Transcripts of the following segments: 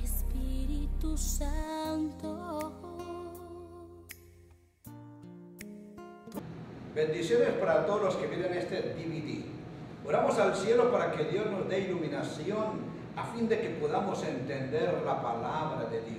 Espíritu Santo. Bendiciones para todos los que miran este DVD. Oramos al cielo para que Dios nos dé iluminación a fin de que podamos entender la palabra de Dios.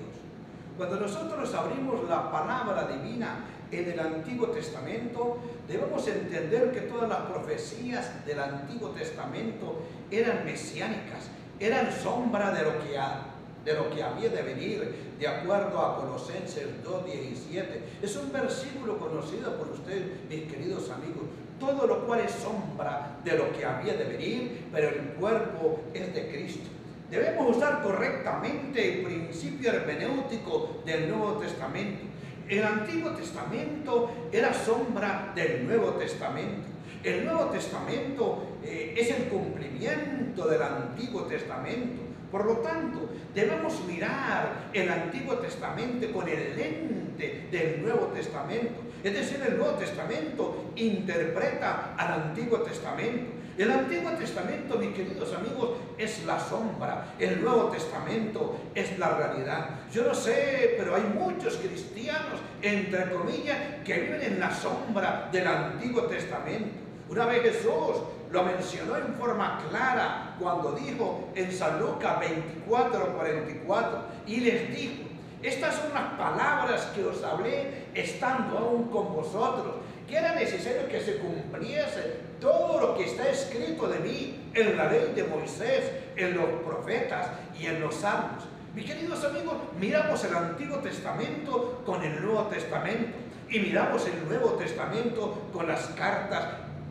Cuando nosotros abrimos la palabra divina en el Antiguo Testamento, debemos entender que todas las profecías del Antiguo Testamento eran mesiánicas, eran sombra de lo que había de venir, de acuerdo a Colosenses 2:17. Es un versículo conocido por ustedes, mis queridos amigos. Todo lo cual es sombra de lo que había de venir, pero el cuerpo es de Cristo. Debemos usar correctamente el principio hermenéutico del Nuevo Testamento. El Antiguo Testamento era sombra del Nuevo Testamento. El Nuevo Testamento es el cumplimiento del Antiguo Testamento. Por lo tanto, debemos mirar el Antiguo Testamento con el lente del Nuevo Testamento. Es decir, el Nuevo Testamento interpreta al Antiguo Testamento. El Antiguo Testamento, mis queridos amigos, es la sombra. El Nuevo Testamento es la realidad. Yo no sé, pero hay muchos cristianos, entre comillas, que viven en la sombra del Antiguo Testamento. Una vez Jesús lo mencionó en forma clara cuando dijo en San Lucas 24:44, y les dijo: estas son las palabras que os hablé estando aún con vosotros, que era necesario que se cumpliese todo lo que está escrito de mí en la ley de Moisés, en los profetas y en los salmos. Mis queridos amigos, miramos el Antiguo Testamento con el Nuevo Testamento y miramos el Nuevo Testamento con las cartas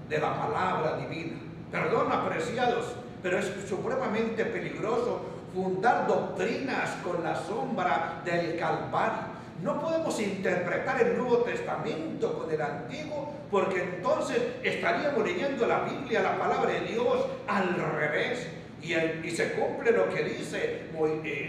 de la palabra divina. Perdón, apreciados, pero es supremamente peligroso fundar doctrinas con la sombra del Calvario. No podemos interpretar el Nuevo Testamento con el Antiguo, porque entonces estaríamos leyendo la Biblia, la palabra de Dios, al revés. Y se cumple lo que dice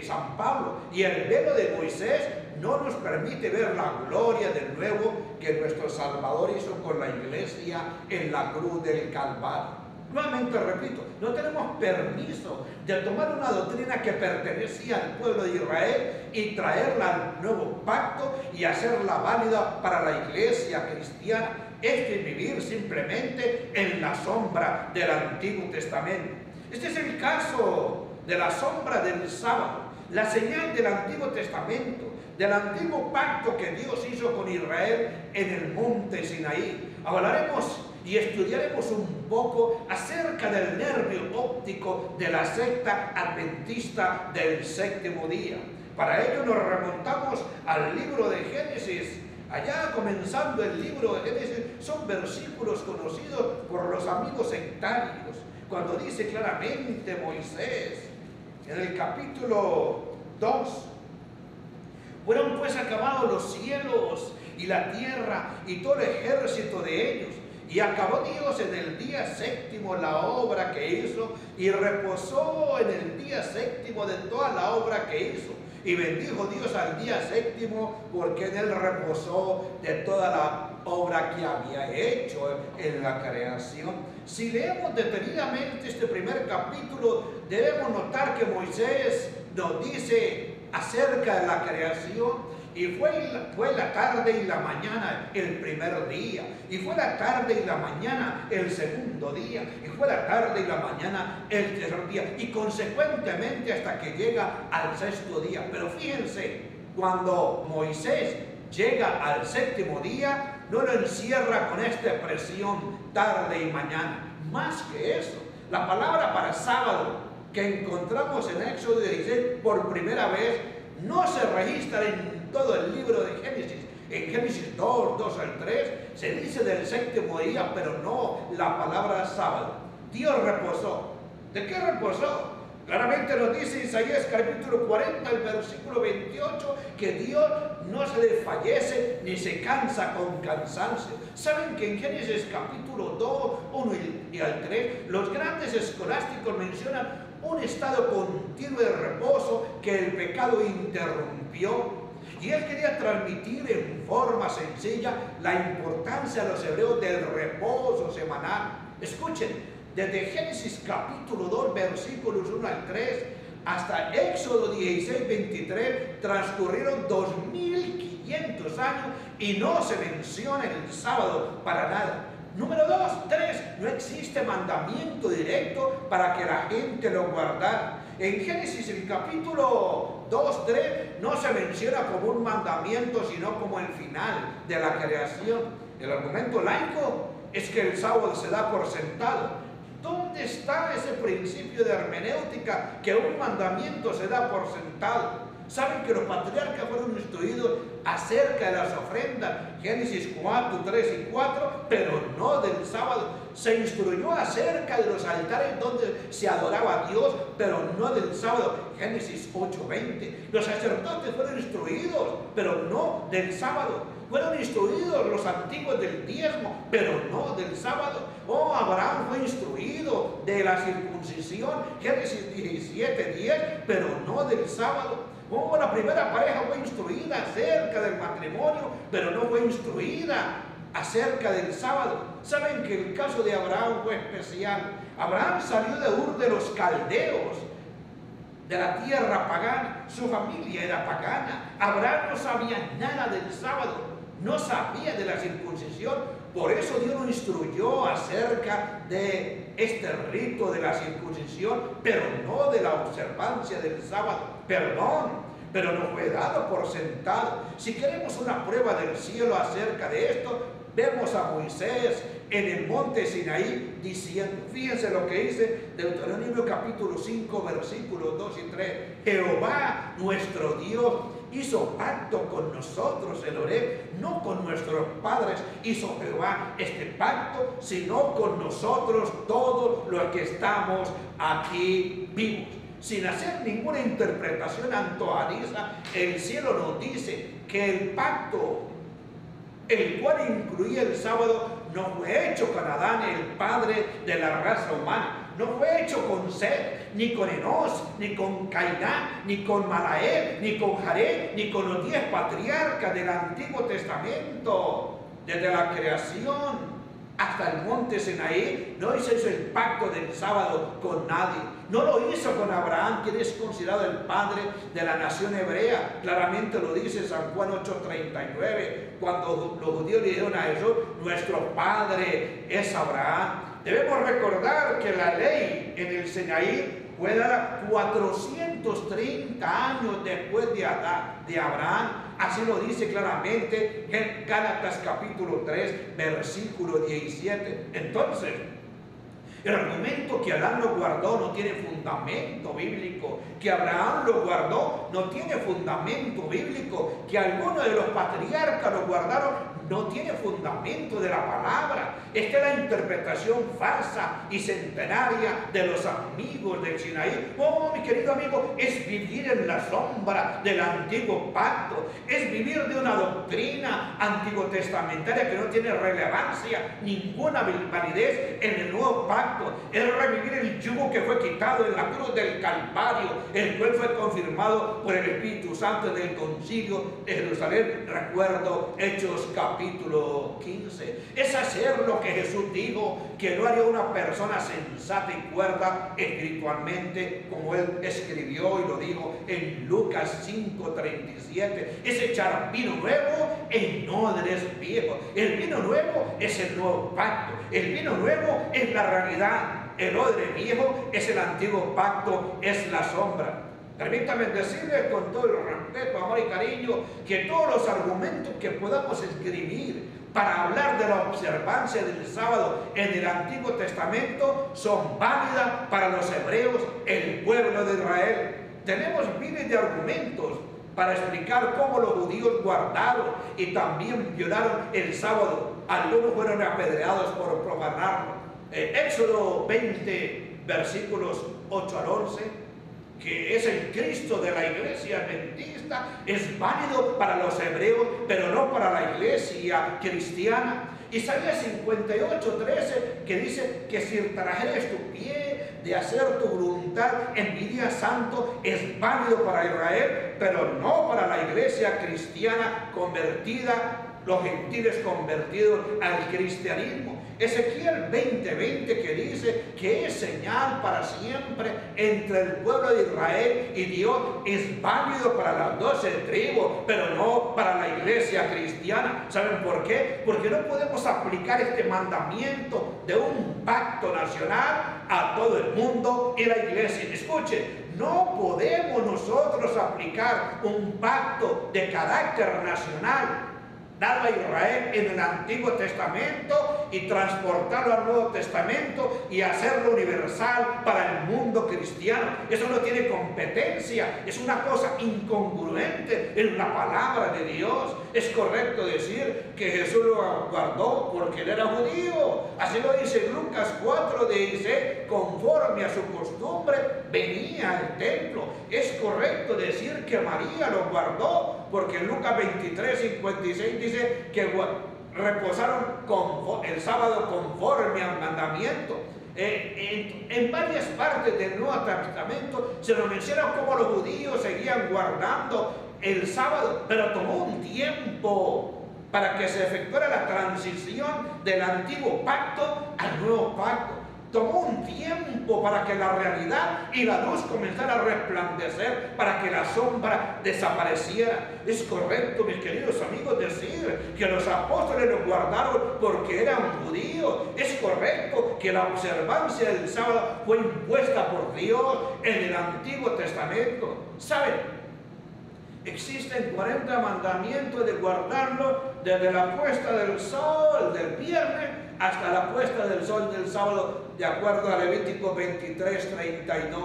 San Pablo. Y el velo de Moisés no nos permite ver la gloria del nuevo que nuestro Salvador hizo con la iglesia en la cruz del Calvario. Nuevamente repito, no tenemos permiso de tomar una doctrina que pertenecía al pueblo de Israel y traerla al nuevo pacto y hacerla válida para la iglesia cristiana. Esto es vivir simplemente en la sombra del Antiguo Testamento. Este es el caso de la sombra del sábado, la señal del Antiguo Testamento, del antiguo pacto que Dios hizo con Israel en el monte Sinaí. Hablaremos y estudiaremos un poco acerca del nervio óptico de la secta adventista del séptimo día. Para ello nos remontamos al libro de Génesis. Allá comenzando el libro de Génesis son versículos conocidos por los amigos sectarios, cuando dice claramente Moisés en el capítulo 2: fueron pues acabados los cielos y la tierra y todo el ejército de ellos, y acabó Dios en el día séptimo la obra que hizo, y reposó en el día séptimo de toda la obra que hizo. Y bendijo Dios al día séptimo, porque en él reposó de toda la obra que había hecho en la creación. Si leemos detenidamente este primer capítulo, debemos notar que Moisés nos dice acerca de la creación. Y fue la tarde y la mañana el primer día, y fue la tarde y la mañana el segundo día, y fue la tarde y la mañana el tercer día, y consecuentemente hasta que llega al sexto día. Pero fíjense, cuando Moisés llega al séptimo día, no lo encierra con esta expresión tarde y mañana. Más que eso, la palabra para sábado que encontramos en Éxodo 16 por primera vez no se registra en todo el libro de Génesis. En Génesis 2 al 3 se dice del séptimo día, pero no la palabra sábado. Dios reposó. ¿De qué reposó? Claramente nos dice Isaías capítulo 40, el versículo 28, que Dios no se le fallece ni se cansa con cansancio. ¿Saben que en Génesis capítulo 2, 1 y al 3, los grandes escolásticos mencionan un estado continuo de reposo que el pecado interrumpió? Y él quería transmitir en forma sencilla la importancia a los hebreos del reposo semanal. Escuchen, desde Génesis capítulo 2, versículos 1 al 3, hasta Éxodo 16, 23, transcurrieron 2500 años y no se menciona el sábado para nada. Número 2, 3, no existe mandamiento directo para que la gente lo guardara. En Génesis, el capítulo 2, 3, no se menciona como un mandamiento, sino como el final de la creación. El argumento laico es que el sábado se da por sentado. ¿Dónde está ese principio de hermenéutica que un mandamiento se da por sentado? Saben que los patriarcas fueron instruidos acerca de las ofrendas, Génesis 4, 3 y 4, pero no del sábado. Se instruyó acerca de los altares donde se adoraba a Dios, pero no del sábado, Génesis 8, 20. Los sacerdotes fueron instruidos, pero no del sábado. Fueron instruidos los antiguos del diezmo, pero no del sábado. Oh, Abraham fue instruido de la circuncisión, Génesis 17, 10, pero no del sábado. Oh, la primera pareja fue instruida acerca del matrimonio, pero no fue instruida acerca del sábado. Saben que el caso de Abraham fue especial. Abraham salió de Ur de los Caldeos, de la tierra pagana. Su familia era pagana. Abraham no sabía nada del sábado, no sabía de la circuncisión. Por eso Dios lo instruyó acerca de este rito de la circuncisión, pero no de la observancia del sábado. Perdón, pero no fue dado por sentado. Si queremos una prueba del cielo acerca de esto, vemos a Moisés en el monte Sinaí diciendo, fíjense lo que dice Deuteronomio capítulo 5, versículos 2 y 3. Jehová nuestro Dios hizo pacto con nosotros en Horeb, no con nuestros padres hizo Jehová este pacto, sino con nosotros todos los que estamos aquí vivos. Sin hacer ninguna interpretación antojadiza, el cielo nos dice que el pacto, el cual incluía el sábado, no fue hecho con Adán, el padre de la raza humana. No fue hecho con Set, ni con Enos, ni con Cainán, ni con Malael, ni con Jared, ni con los 10 patriarcas del Antiguo Testamento. Desde la creación hasta el monte Sinaí, no hizo el pacto del sábado con nadie. No lo hizo con Abraham, quien es considerado el padre de la nación hebrea. Claramente lo dice San Juan 8:39, cuando los judíos le dijeron a Jesús, nuestro padre es Abraham. Debemos recordar que la ley en el Sinaí fue dada 430 años después de Abraham. Así lo dice claramente en Gálatas capítulo 3, versículo 17. Entonces, el argumento que Adán lo guardó no tiene fundamento bíblico, que Abraham lo guardó no tiene fundamento bíblico, que algunos de los patriarcas lo guardaron no tiene fundamento de la palabra. Esta es la interpretación falsa y centenaria de los amigos del Sinaí. Oh, mi querido amigo, es vivir en la sombra del antiguo pacto, es vivir de una doctrina antiguo testamentaria que no tiene relevancia, ninguna validez en el nuevo pacto. Es revivir el yugo que fue quitado en la cruz del Calvario, el cual fue confirmado por el Espíritu Santo en el concilio de Jerusalén. Recuerdo Hechos capítulo 15. Es hacer lo que Jesús dijo, que no haría una persona sensata y cuerda espiritualmente, como él escribió y lo dijo en Lucas 5:37. Es echar vino nuevo en odres viejos. El vino nuevo es el nuevo pacto. El vino nuevo es la realidad. El odre viejo es el antiguo pacto, es la sombra. Permítame decirles con todo el respeto, amor y cariño, que todos los argumentos que podamos escribir para hablar de la observancia del sábado en el Antiguo Testamento son válidas para los hebreos, el pueblo de Israel. Tenemos miles de argumentos para explicar cómo los judíos guardaron y también violaron el sábado. Algunos fueron apedreados por profanarlo. Éxodo 20, versículos 8 al 11, que es el Cristo de la iglesia adventista, es válido para los hebreos, pero no para la iglesia cristiana. Isaías 58:13, que dice que si trajeres tu pie de hacer tu voluntad en mi día santo es válido para Israel, pero no para la iglesia cristiana convertida, los gentiles convertidos al cristianismo. Ezequiel 20:20 que dice que es señal para siempre entre el pueblo de Israel y Dios, es válido para las 12 tribus, pero no para la iglesia cristiana. ¿Saben por qué? Porque no podemos aplicar este mandamiento de un pacto nacional a todo el mundo y la iglesia. Escuche, no podemos nosotros aplicar un pacto de carácter nacional dado a Israel en el Antiguo Testamento y transportarlo al Nuevo Testamento y hacerlo universal para el mundo cristiano. Eso no tiene competencia, es una cosa incongruente en la palabra de Dios. Es correcto decir que Jesús lo guardó porque él era judío. Así lo dice Lucas 4, dice, conforme a su costumbre venía al templo. Es correcto decir que María lo guardó porque en Lucas 23:56 dice que reposaron el sábado conforme al mandamiento. En varias partes del Nuevo Testamento se nos menciona cómo los judíos seguían guardando el sábado, pero tomó un tiempo para que se efectuara la transición del antiguo pacto al nuevo pacto. Tomó un tiempo para que la realidad y la luz comenzara a resplandecer, para que la sombra desapareciera. Es correcto, mis queridos amigos, decir que los apóstoles lo guardaron porque eran judíos. Es correcto que la observancia del sábado fue impuesta por Dios en el Antiguo Testamento. ¿Saben? Existen 40 mandamientos de guardarlo desde la puesta del sol del viernes hasta la puesta del sol del sábado, de acuerdo a Levítico 23:32.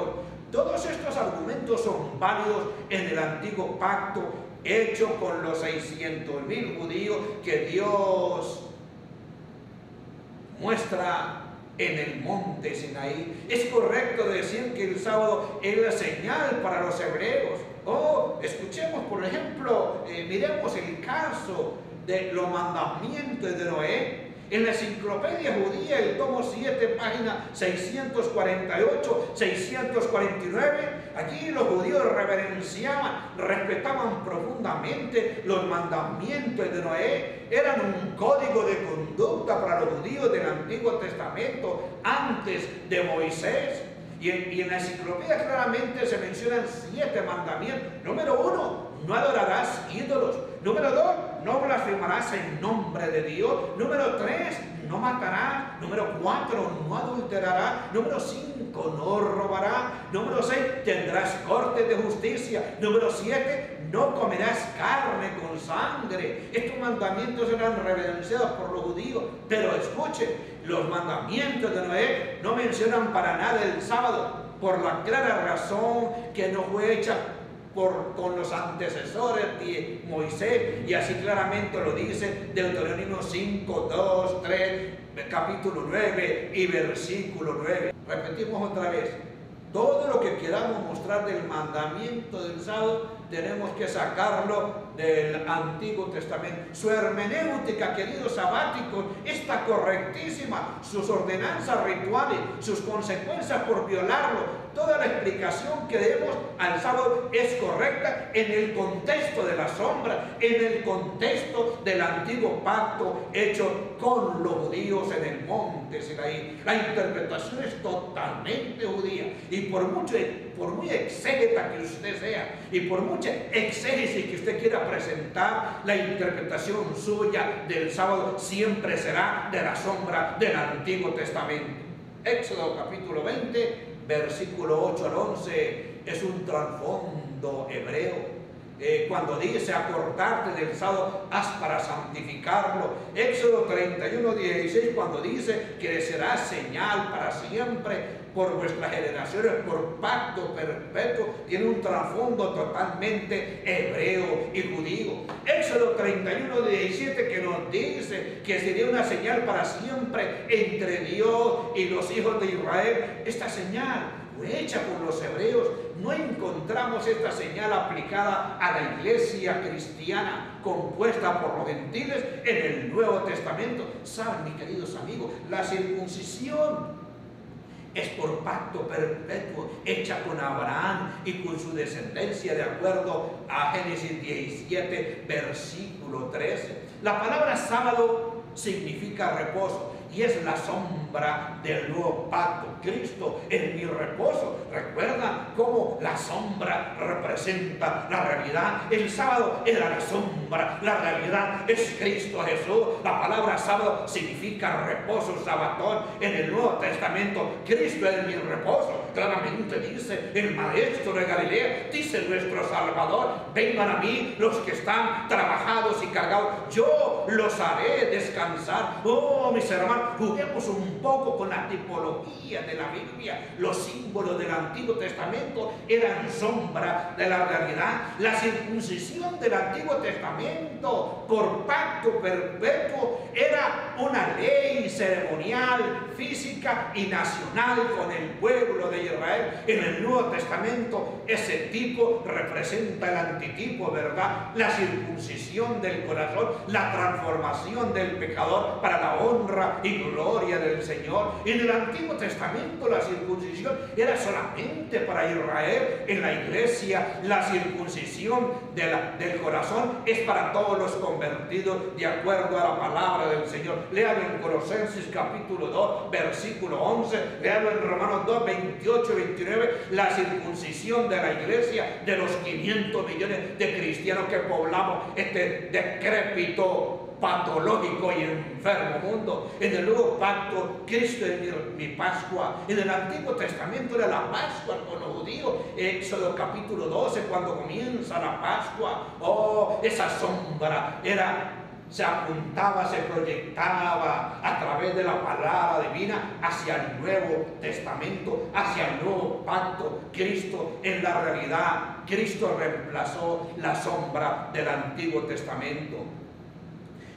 Todos estos argumentos son válidos en el antiguo pacto hecho con los 600,000 judíos que Dios muestra en el monte Sinaí. Es correcto decir que el sábado es la señal para los hebreos. Escuchemos, por ejemplo, miremos el caso de los mandamientos de Noé. En la enciclopedia judía, el tomo 7, página 648, 649, allí los judíos reverenciaban, respetaban profundamente los mandamientos de Noé. Eran un código de conducta para los judíos del Antiguo Testamento antes de Moisés. Y en la enciclopedia claramente se mencionan 7 mandamientos. Número 1, no adorarás ídolos. Número 2, no blasfemarás en nombre de Dios. Número 3, no matarás. Número 4, no adulterarás. Número 5, no robarás. Número 6, tendrás corte de justicia. Número 7, no comerás carne con sangre. Estos mandamientos eran reverenciados por los judíos. Pero escuchen, los mandamientos de Noé no mencionan para nada el sábado, por la clara razón que no fue hecha con los antecesores de Moisés, y así claramente lo dice Deuteronomio 5, 2, 3, capítulo 9 y versículo 9. Repetimos otra vez, todo lo que queramos mostrar del mandamiento del sábado tenemos que sacarlo del Antiguo Testamento. Su hermenéutica, queridos sabáticos, está correctísima. Sus ordenanzas rituales, sus consecuencias por violarlo, toda la explicación que demos al sábado es correcta en el contexto de la sombra, en el contexto del antiguo pacto hecho con los judíos en el monte Sinaí. La interpretación es totalmente judía, y por muy exégeta que usted sea y por mucha exégesis que usted quiera presentar, la interpretación suya del sábado siempre será de la sombra del Antiguo Testamento. Éxodo capítulo 20, versículo 8 al 11, es un trasfondo hebreo. Cuando dice acordarte del sábado, haz para santificarlo. Éxodo 31, 16, cuando dice que será señal para siempre por vuestras generaciones, por pacto perpetuo, tiene un trasfondo totalmente hebreo y judío. Éxodo 31, 17, que nos dice que sería una señal para siempre entre Dios y los hijos de Israel. Esta señal fue hecha por los hebreos. No encontramos esta señal aplicada a la iglesia cristiana compuesta por los gentiles en el Nuevo Testamento. Saben, mis queridos amigos, la circuncisión es por pacto perpetuo, hecha con Abraham y con su descendencia, de acuerdo a Génesis 17, versículo 13. La palabra sábado significa reposo y es la sombra del nuevo pacto. Cristo es mi reposo. ¿Recuerdan cómo la sombra representa la realidad? El sábado era la sombra, la realidad es Cristo Jesús. La palabra sábado significa reposo, sabatón. En el Nuevo Testamento, Cristo es mi reposo. Claramente dice el Maestro de Galilea, dice nuestro Salvador: vengan a mí los que están trabajados y cargados, yo los haré descansar. Oh, mis hermanos, juguemos un poco con la tipología de la Biblia. Los símbolos del Antiguo Testamento eran sombra de la realidad. La circuncisión del Antiguo Testamento por pacto perpetuo era una ley ceremonial, física y nacional con el pueblo de Israel. En el Nuevo Testamento ese tipo representa el antitipo, ¿verdad? La circuncisión del corazón, la transformación del pecador para la honra y gloria del Señor. En el Antiguo Testamento la circuncisión era solamente para Israel. En la iglesia la circuncisión del corazón es para todos los convertidos de acuerdo a la palabra del Señor. Léalo en Colosenses capítulo 2 versículo 11, léalo en Romanos 2 28 y 29. La circuncisión de la iglesia, de los 500 millones de cristianos que poblamos este decrépito, patológico y enfermo mundo. En el nuevo pacto, Cristo es mi Pascua. En el Antiguo Testamento era la Pascua con los judíos. Éxodo capítulo 12, cuando comienza la Pascua, oh, esa sombra se apuntaba, se proyectaba a través de la palabra divina hacia el Nuevo Testamento, hacia el nuevo pacto. Cristo es la realidad. Cristo reemplazó la sombra del Antiguo Testamento.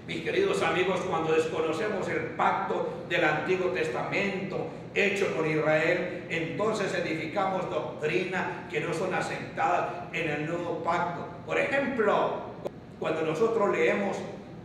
Mis queridos amigos, cuando desconocemos el pacto del Antiguo Testamento hecho con Israel, entonces edificamos doctrinas que no son aceptadas en el nuevo pacto. Por ejemplo, cuando nosotros leemos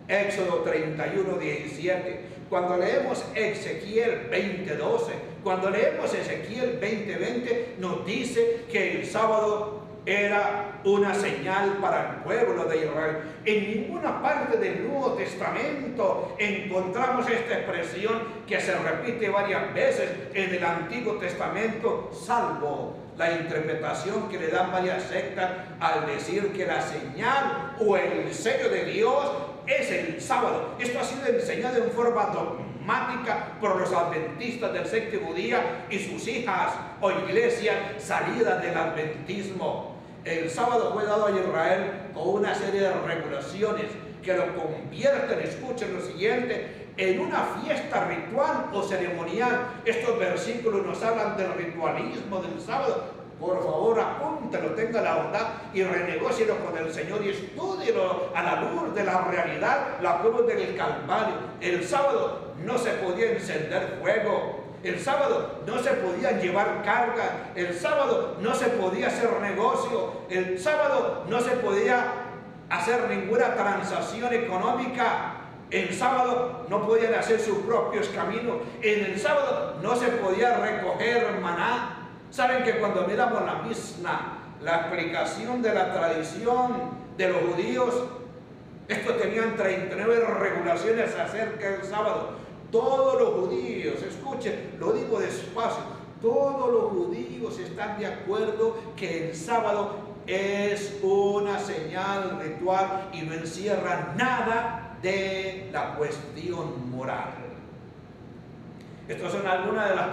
Éxodo 31, 17, cuando leemos Ezequiel 20, 12, cuando leemos Ezequiel 20, 20, nos dice que el sábado era una señal para el pueblo de Israel. En ninguna parte del Nuevo Testamento encontramos esta expresión que se repite varias veces en el Antiguo Testamento, salvo la interpretación que le dan varias sectas al decir que la señal o el sello de Dios es el sábado. Esto ha sido enseñado en forma dogmática por los adventistas del séptimo día y sus hijas o iglesias salidas del adventismo. El sábado fue dado a Israel con una serie de regulaciones que lo convierten, escuchen lo siguiente, en una fiesta ritual o ceremonial. Estos versículos nos hablan del ritualismo del sábado. Por favor, apúntelo, tenga la bondad y renegócielo con el Señor y estúdielo a la luz de la realidad, la cruz del Calvario. El sábado no se podía encender fuego. El sábado no se podían llevar carga. El sábado no se podía hacer negocio. El sábado no se podía hacer ninguna transacción económica. El sábado no podían hacer sus propios caminos. En el sábado no se podía recoger maná. Saben que cuando miramos la Misna, la explicación de la tradición de los judíos, estos tenían 39 regulaciones acerca del sábado. Todos los judíos, escuchen, lo digo despacio, todos los judíos están de acuerdo que el sábado es una señal ritual y no encierra nada de la cuestión moral. Estas son algunas de las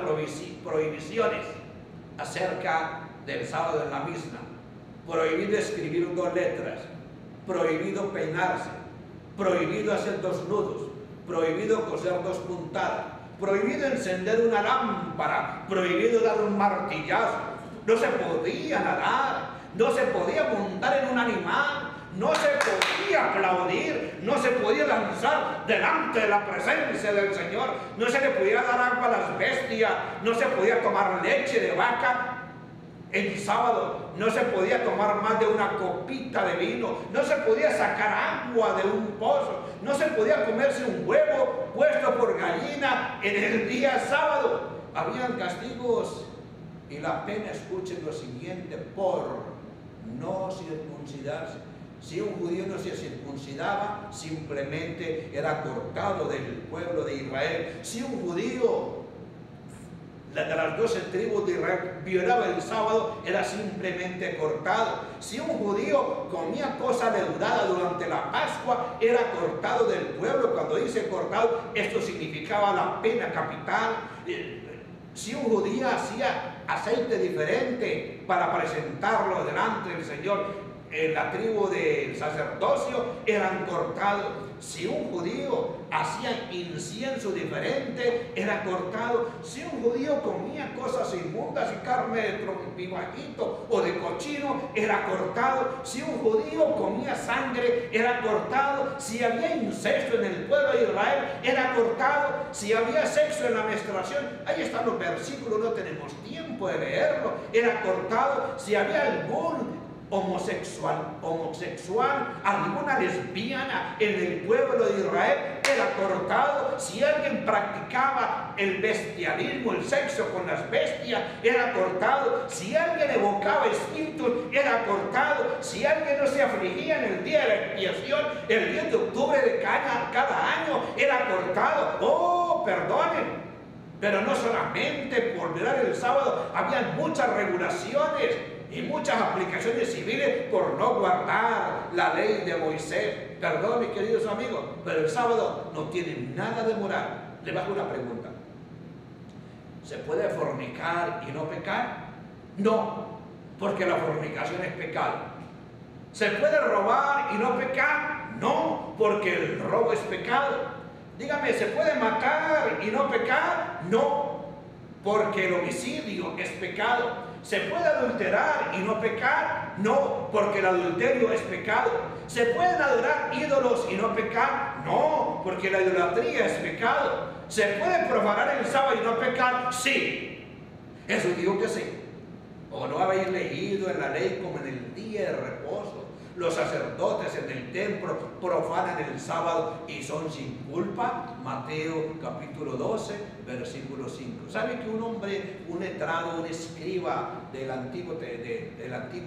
prohibiciones acerca del sábado en la Misna. Prohibido escribir 2 letras, prohibido peinarse, prohibido hacer 2 nudos, prohibido coser 2 puntadas, prohibido encender una lámpara, prohibido dar un martillazo, no se podía nadar, no se podía montar en un animal, no se podía aplaudir, no se podía lanzar delante de la presencia del Señor, no se le podía dar agua a las bestias, no se podía tomar leche de vaca el sábado, no se podía tomar más de una copita de vino, no se podía sacar agua de un pozo, no se podía comerse un huevo puesto por gallina en el día sábado. habían castigos y la pena, escuchen lo siguiente, por no circuncidarse. Si un judío no se circuncidaba, simplemente era cortado del pueblo de Israel. Si un judío de las 12 tribus de Israel violaba el sábado, era simplemente cortado. Si un judío comía cosa leudada durante la Pascua, era cortado del pueblo. Cuando dice cortado, esto significaba la pena capital. Si un judío hacía aceite diferente para presentarlo delante del Señor, en la tribu del sacerdocio eran cortados. Si un judío hacía incienso diferente, era cortado. Si un judío comía cosas inmundas y carne de trompibajito o de cochino, era cortado. Si un judío comía sangre, era cortado. Si había incesto en el pueblo de Israel, era cortado. Si había sexo en la menstruación, ahí están los versículos, no tenemos tiempo de leerlo, era cortado. Si había algún homosexual, alguna lesbiana en el pueblo de Israel, era cortado. Si alguien practicaba el bestialismo, el sexo con las bestias, era cortado. Si alguien evocaba espíritus, era cortado. Si alguien no se afligía en el día de la expiación, el 10 de octubre de cada año, era cortado. Oh, perdonen. Pero no solamente por violar el sábado, había muchas regulaciones y muchas aplicaciones civiles por no guardar la ley de Moisés. Perdón, mis queridos amigos, pero el sábado no tiene nada de moral. Le bajo una pregunta: ¿se puede fornicar y no pecar? No, porque la fornicación es pecado. ¿Se puede robar y no pecar? No, porque el robo es pecado. Dígame, ¿se puede matar y no pecar? No, porque el homicidio es pecado. ¿Se puede adulterar y no pecar? No, porque el adulterio es pecado. ¿Se pueden adorar ídolos y no pecar? No, porque la idolatría es pecado. ¿Se puede profanar el sábado y no pecar? Sí. Eso digo que sí. ¿O no habéis leído en la ley como en el día de reposo los sacerdotes en el templo profanan el sábado y son sin culpa? Mateo capítulo 12, versículo 5. ¿Sabe que un hombre, un letrado, un escriba del Antiguo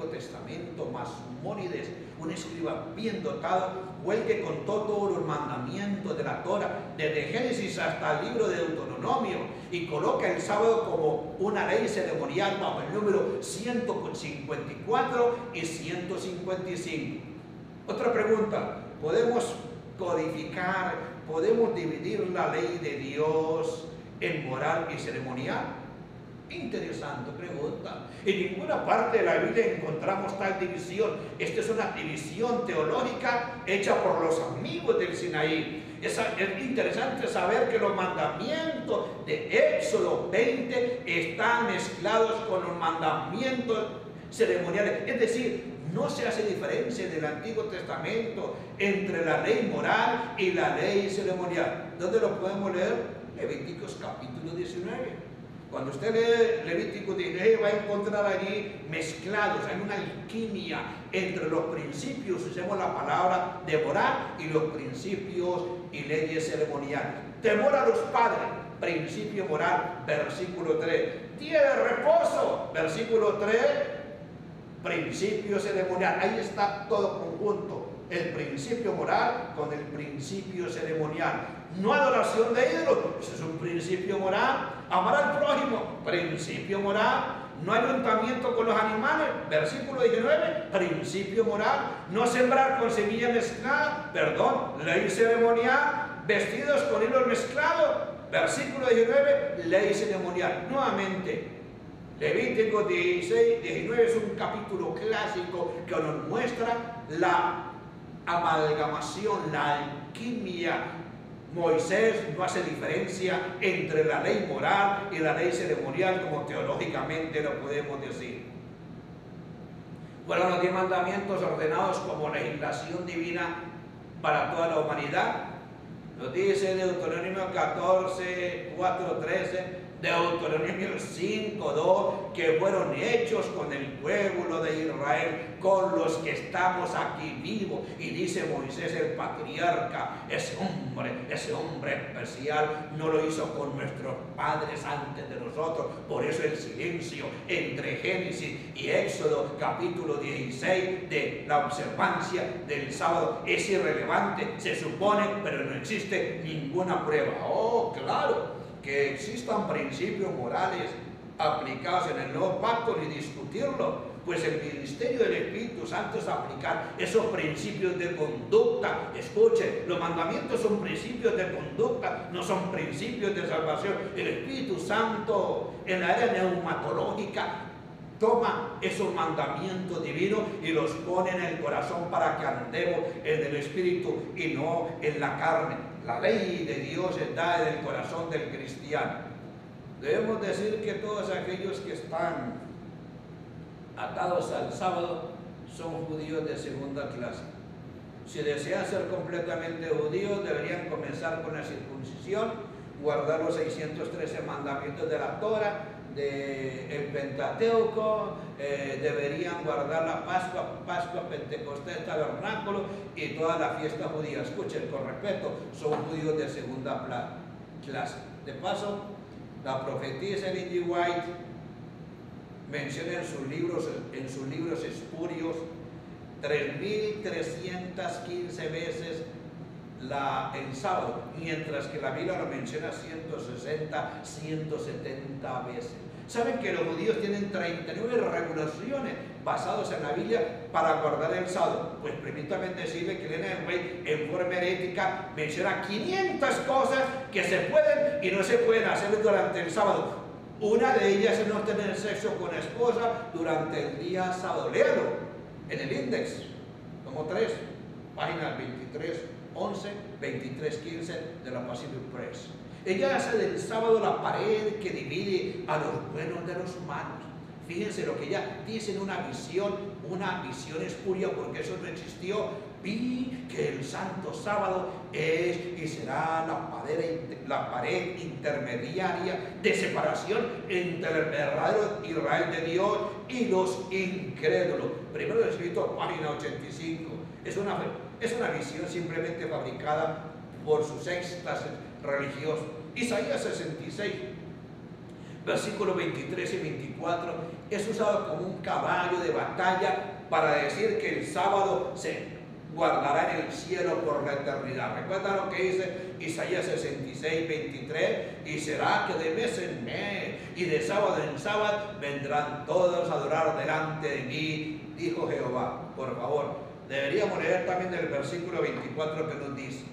Testamento, Masmónides, un escriba bien dotado, fue el que contó todos los mandamientos de la Torah, desde Génesis hasta el libro de Deuteronomio, y coloca el sábado como una ley ceremonial bajo el número 154 y 155. Otra pregunta: ¿podemos codificar, podemos dividir la ley de Dios en moral y ceremonial? Interesante pregunta. En ninguna parte de la Biblia encontramos tal división. Esta es una división teológica hecha por los amigos del Sinaí. Es interesante saber que los mandamientos de Éxodo 20 están mezclados con los mandamientos ceremoniales. Es decir, no se hace diferencia en el Antiguo Testamento entre la ley moral y la ley ceremonial. ¿Dónde lo podemos leer? Levíticos capítulo 19. Cuando usted lee Levítico 19 va a encontrar allí mezclados, hay una alquimia entre los principios, usemos la palabra de moral, y los principios y leyes ceremoniales. Temor a los padres, principio moral, versículo 3. Día de reposo, versículo 3, principio ceremonial. Ahí está todo conjunto, el principio moral con el principio ceremonial. No adoración de ídolos, eso es un principio moral. Amar al prójimo, principio moral. No ayuntamiento con los animales, versículo 19, principio moral. No sembrar con semilla mezclada, ley ceremonial. Vestidos con hilos mezclados, versículo 19, ley ceremonial. Nuevamente, Levítico 16, 19 es un capítulo clásico que nos muestra la amalgamación, la alquimia. Moisés no hace diferencia entre la ley moral y la ley ceremonial, como teológicamente lo podemos decir. Fueron los 10 mandamientos ordenados como legislación divina para toda la humanidad. Nos dice Deuteronomio 14, 4, 13, Deuteronomio 5:2, que fueron hechos con el pueblo de Israel, con los que estamos aquí vivos. Y dice Moisés, el patriarca, ese hombre especial, no lo hizo con nuestros padres antes de nosotros. Por eso el silencio entre Génesis y Éxodo capítulo 16 de la observancia del sábado es irrelevante, se supone, pero no existe ninguna prueba. Oh, claro que existan principios morales aplicados en el nuevo pacto, ni discutirlo, pues el ministerio del Espíritu Santo es aplicar esos principios de conducta. Escuche, los mandamientos son principios de conducta, no son principios de salvación. El Espíritu Santo en la era neumatológica toma esos mandamientos divinos y los pone en el corazón para que andemos en el Espíritu y no en la carne. La ley de Dios está en el corazón del cristiano. Debemos decir que todos aquellos que están atados al sábado son judíos de segunda clase. Si desean ser completamente judíos, deberían comenzar con la circuncisión, guardar los 613 mandamientos de la Torah, del Pentateuco, deberían guardar la Pascua, Pentecostés, Tabernáculo y toda la fiesta judía. Escuchen, con respeto, son judíos de segunda clase. De paso, la profetisa Ellen G. White menciona en sus libros espurios 3.315 veces el sábado, mientras que la Biblia lo menciona 160, 170 veces. ¿Saben que los judíos tienen 39 regulaciones basadas en la Biblia para guardar el sábado? Pues permítame decirle que Elena White en forma herética menciona 500 cosas que se pueden y no se pueden hacer durante el sábado. Una de ellas es no tener sexo con la esposa durante el día sábado. Léalo en el índice, tomo 3, página 23:11, 23:15 de la Pacific Press. Ella hace del sábado la pared que divide a los buenos de los malos. Fíjense lo que ella dice en una visión espuria, porque eso no existió. Vi que el santo sábado es y será la pared intermediaria de separación entre el verdadero Israel de Dios y los incrédulos. Primero escrito, página 85. Es una visión simplemente fabricada por sus éxtasis religiosos. Isaías 66, versículos 23 y 24, es usado como un caballo de batalla para decir que el sábado se guardará en el cielo por la eternidad. ¿Recuerdan lo que dice Isaías 66, 23? Y será que de mes en mes y de sábado en sábado vendrán todos a adorar delante de mí, dijo Jehová. Por favor, deberíamos leer también el versículo 24 que nos dice: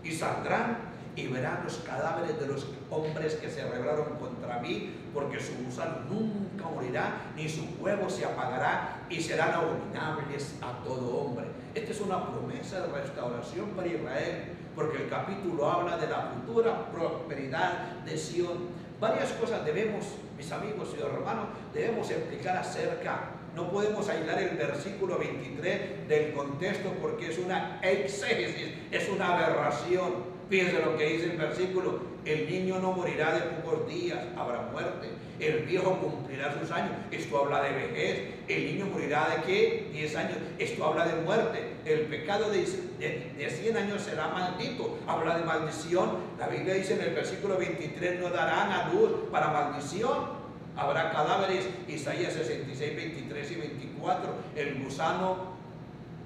y saldrán y verán los cadáveres de los hombres que se rebelaron contra mí, porque su gusano nunca morirá, ni su huevo se apagará, y serán abominables a todo hombre. Esta es una promesa de restauración para Israel, porque el capítulo habla de la futura prosperidad de Sión. Varias cosas debemos, mis amigos y hermanos, debemos explicar acerca. No podemos aislar el versículo 23 del contexto, porque es una exégesis, es una aberración. Fíjense lo que dice el versículo: el niño no morirá de pocos días, habrá muerte. El viejo cumplirá sus años, esto habla de vejez. El niño morirá de ¿qué? 10 años, esto habla de muerte. El pecado de 100 años será maldito, habla de maldición. La Biblia dice en el versículo 23: no darán a luz para maldición. Habrá cadáveres, Isaías 66, 23 y 24. El gusano,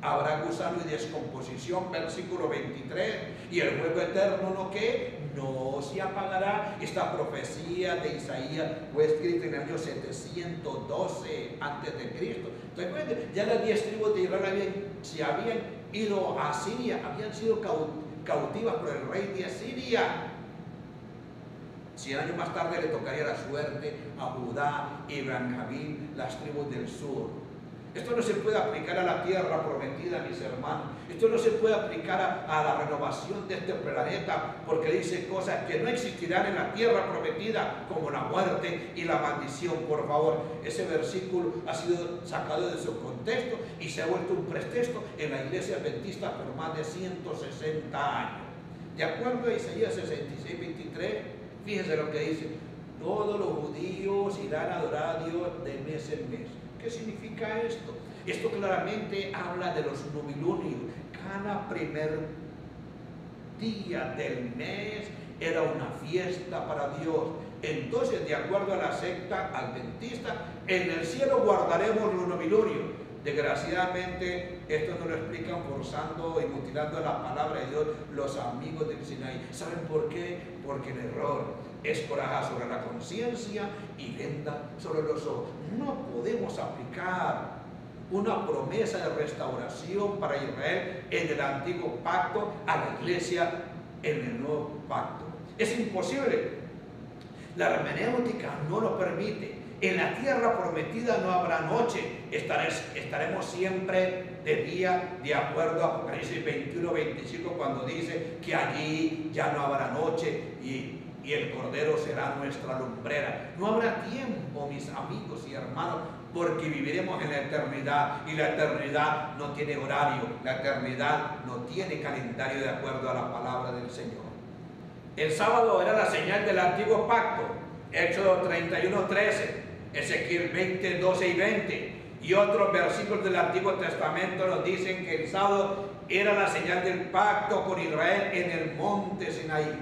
habrá gusano y descomposición, versículo 23. Y el fuego eterno, ¿no qué? No se apagará. Esta profecía de Isaías fue escrita en el año 712 antes de Cristo. Entonces, ya las 10 tribus de Israel se habían ido a Siria, habían sido cautivas por el rey de Asiria. 100 años más tarde le tocaría la suerte a Judá y Benjamín, las tribus del sur. Esto no se puede aplicar a la tierra prometida, mis hermanos. Esto no se puede aplicar a la renovación de este planeta, porque dice cosas que no existirán en la tierra prometida, como la muerte y la maldición. Por favor, ese versículo ha sido sacado de su contexto y se ha vuelto un pretexto en la iglesia adventista por más de 160 años. De acuerdo a Isaías 66, 23, fíjense lo que dice: Todos los judíos irán a adorar a Dios de mes en mes. ¿Qué significa esto? Esto claramente habla de los novilunios. Cada primer día del mes era una fiesta para Dios. Entonces, de acuerdo a la secta adventista, en el cielo guardaremos los novilunios. Desgraciadamente, esto no lo explican forzando y mutilando la palabra de Dios los amigos del Sinaí. ¿Saben por qué? Porque el error es coraje sobre la conciencia y venda sobre los ojos. No podemos aplicar una promesa de restauración para Israel en el antiguo pacto a la iglesia en el nuevo pacto. Es imposible. La hermenéutica no lo permite. En la tierra prometida no habrá noche, estaremos siempre de día, de acuerdo a Apocalipsis 21, 25, cuando dice que allí ya no habrá noche y el Cordero será nuestra lumbrera. No habrá tiempo, mis amigos y hermanos, porque viviremos en la eternidad, y la eternidad no tiene horario, la eternidad no tiene calendario de acuerdo a la palabra del Señor. El sábado era la señal del antiguo pacto, Éxodo 31, 13. Ezequiel 20, 12 y 20 y otros versículos del Antiguo Testamento nos dicen que el sábado era la señal del pacto con Israel en el monte Sinaí.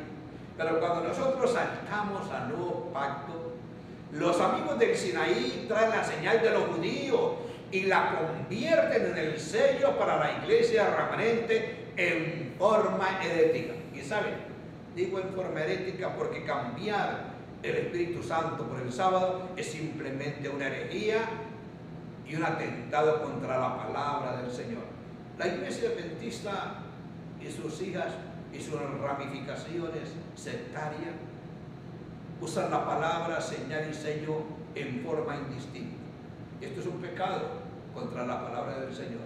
Pero cuando nosotros saltamos al nuevo pacto, los amigos del Sinaí traen la señal de los judíos y la convierten en el sello para la iglesia remanente en forma herética. Y saben, digo en forma herética porque cambiar el Espíritu Santo por el sábado es simplemente una herejía y un atentado contra la palabra del Señor. La iglesia adventista y sus hijas y sus ramificaciones sectarias usan la palabra señal y sello en forma indistinta. Esto es un pecado contra la palabra del Señor.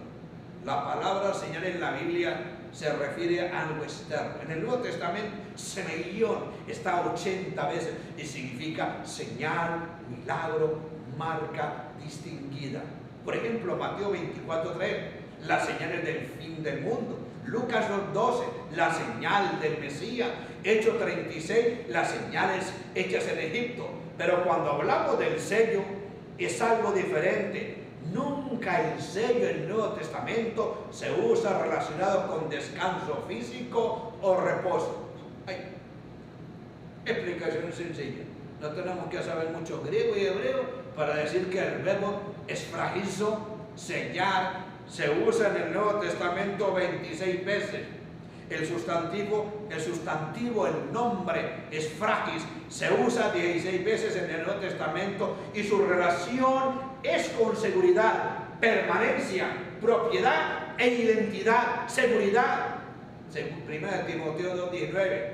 La palabra señal en la Biblia se refiere a algo externo. En el Nuevo Testamento, semeión está 80 veces y significa señal, milagro, marca distinguida. Por ejemplo, Mateo 24:3, las señales del fin del mundo. Lucas 2:12, la señal del Mesías. Hechos 36, las señales hechas en Egipto. Pero cuando hablamos del sello, es algo diferente. Nunca el sello en el Nuevo Testamento se usa relacionado con descanso físico o reposo. Hay explicación sencilla. No tenemos que saber mucho griego y hebreo para decir que el verbo esfragizo, sellar, se usa en el Nuevo Testamento 26 veces. El sustantivo, el nombre esfragis, se usa 16 veces en el Nuevo Testamento y su relación es con seguridad, permanencia, propiedad e identidad, seguridad. Según 1 Timoteo 2:19,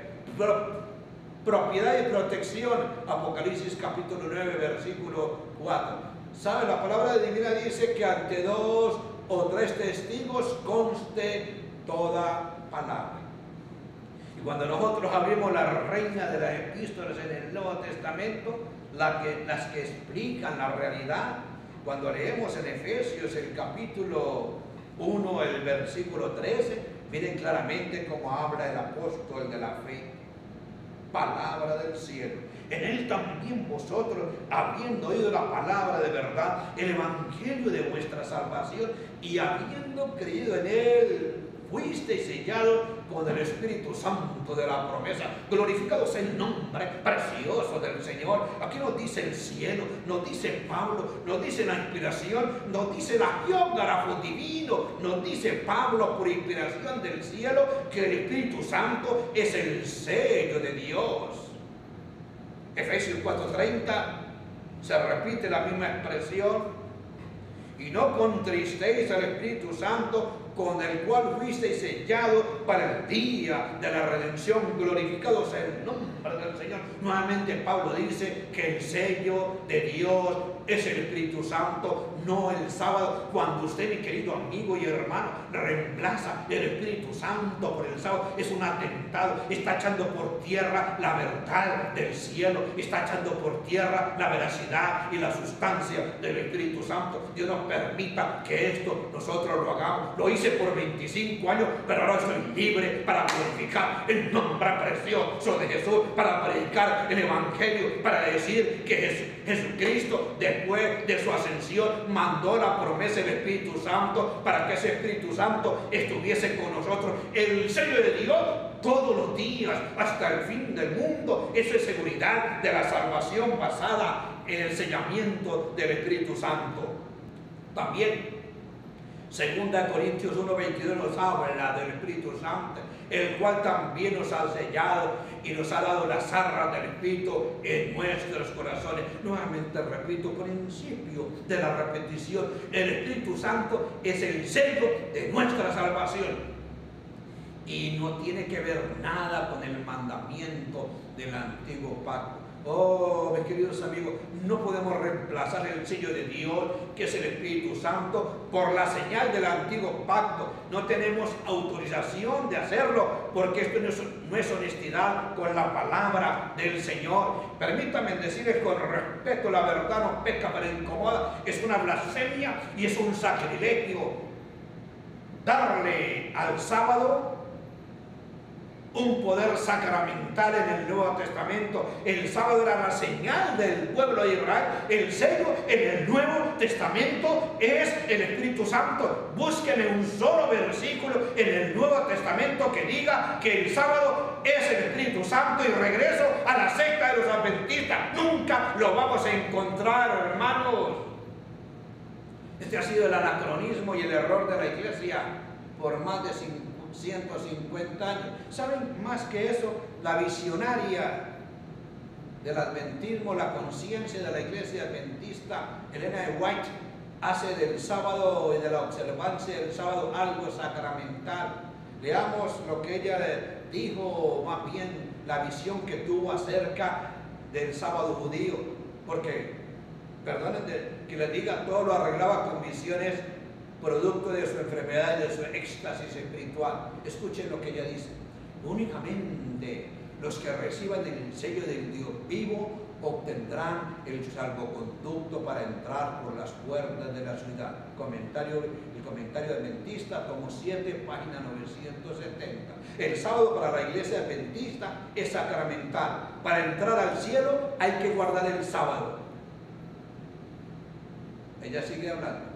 propiedad y protección, Apocalipsis capítulo 9, versículo 4. ¿Sabe? La palabra divina dice que ante 2 o 3 testigos conste toda palabra. Y cuando nosotros abrimos la reina de las epístolas en el Nuevo Testamento, las que explican la realidad, cuando leemos en Efesios el capítulo 1, el versículo 13, miren claramente cómo habla el apóstol de la fe. Palabra del cielo. En él también vosotros, habiendo oído la palabra de verdad, el evangelio de vuestra salvación, y habiendo creído en él, fuisteis sellados con el Espíritu Santo de la promesa. Glorificado sea el nombre precioso del Señor. Aquí nos dice el cielo, nos dice Pablo, nos dice la inspiración, nos dice el agiógrafo divino, nos dice Pablo por inspiración del cielo que el Espíritu Santo es el sello de Dios. Efesios 4:30 se repite la misma expresión. Y no contristéis al Espíritu Santo, con el cual fuisteis sellados para el día de la redención. Glorificado sea el nombre del Señor. Nuevamente Pablo dice que el sello de Dios es el Espíritu Santo, no el sábado. Cuando usted, mi querido amigo y hermano, reemplaza el Espíritu Santo por el sábado, es un atentado. Está echando por tierra la verdad del cielo, está echando por tierra la veracidad y la sustancia del Espíritu Santo. Dios nos permita que esto nosotros lo hagamos. Lo hice por 25 años, pero ahora estoy libre para glorificar el nombre precioso de Jesús, para predicar el Evangelio, para decir que Jesucristo, después de su ascensión, mandó la promesa del Espíritu Santo para que ese Espíritu Santo estuviese con nosotros. El sello de Dios todos los días hasta el fin del mundo. Eso es seguridad de la salvación basada en el sellamiento del Espíritu Santo. También 2 Corintios 1:22 nos habla del Espíritu Santo, el cual también nos ha sellado y nos ha dado las arras del Espíritu en nuestros corazones. Nuevamente repito, principio de la repetición, el Espíritu Santo es el sello de nuestra salvación. Y no tiene que ver nada con el mandamiento del antiguo pacto. Oh, mis queridos amigos, no podemos reemplazar el sello de Dios, que es el Espíritu Santo, por la señal del antiguo pacto. No tenemos autorización de hacerlo, porque esto no es honestidad con la palabra del Señor. Permítanme decirles con respeto, la verdad no peca pero incomoda. Es una blasfemia y es un sacrilegio darle al sábado un poder sacramental en el Nuevo Testamento. El sábado era la señal del pueblo de Israel. El sello en el Nuevo Testamento es el Espíritu Santo. Búsquenme un solo versículo en el Nuevo Testamento que diga que el sábado es el Espíritu Santo, y regreso a la secta de los adventistas. Nunca lo vamos a encontrar, hermanos. Este ha sido el anacronismo y el error de la iglesia por más de 150 años. ¿Saben más que eso? La visionaria del adventismo, la conciencia de la iglesia adventista, Elena de White, hace del sábado y de la observancia del sábado algo sacramental. Leamos lo que ella dijo, o más bien la visión que tuvo acerca del sábado judío, porque, perdonen que les diga, todo lo arreglaba con visiones producto de su enfermedad y de su éxtasis espiritual. Escuchen lo que ella dice: únicamente los que reciban el sello del Dios vivo obtendrán el salvoconducto para entrar por las puertas de la ciudad. El comentario adventista, tomo 7, página 970. El sábado para la iglesia adventista es sacramental. Para entrar al cielo hay que guardar el sábado. Ella sigue hablando.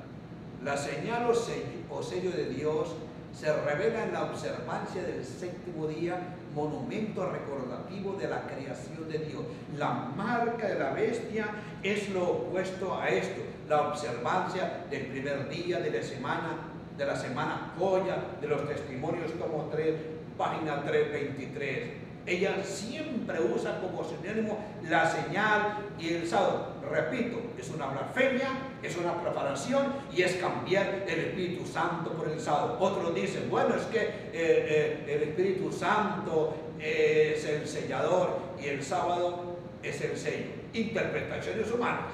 La señal o sello de Dios se revela en la observancia del séptimo día, monumento recordativo de la creación de Dios. La marca de la bestia es lo opuesto a esto, la observancia del primer día de la semana, joya de los testimonios, tomo 3, página 323. Ella siempre usa como sinónimo la señal y el sábado. Repito, es una blasfemia, es una profanación y es cambiar el Espíritu Santo por el sábado. Otros dicen, bueno, es que el Espíritu Santo es el sellador y el sábado es el sello. Interpretaciones humanas.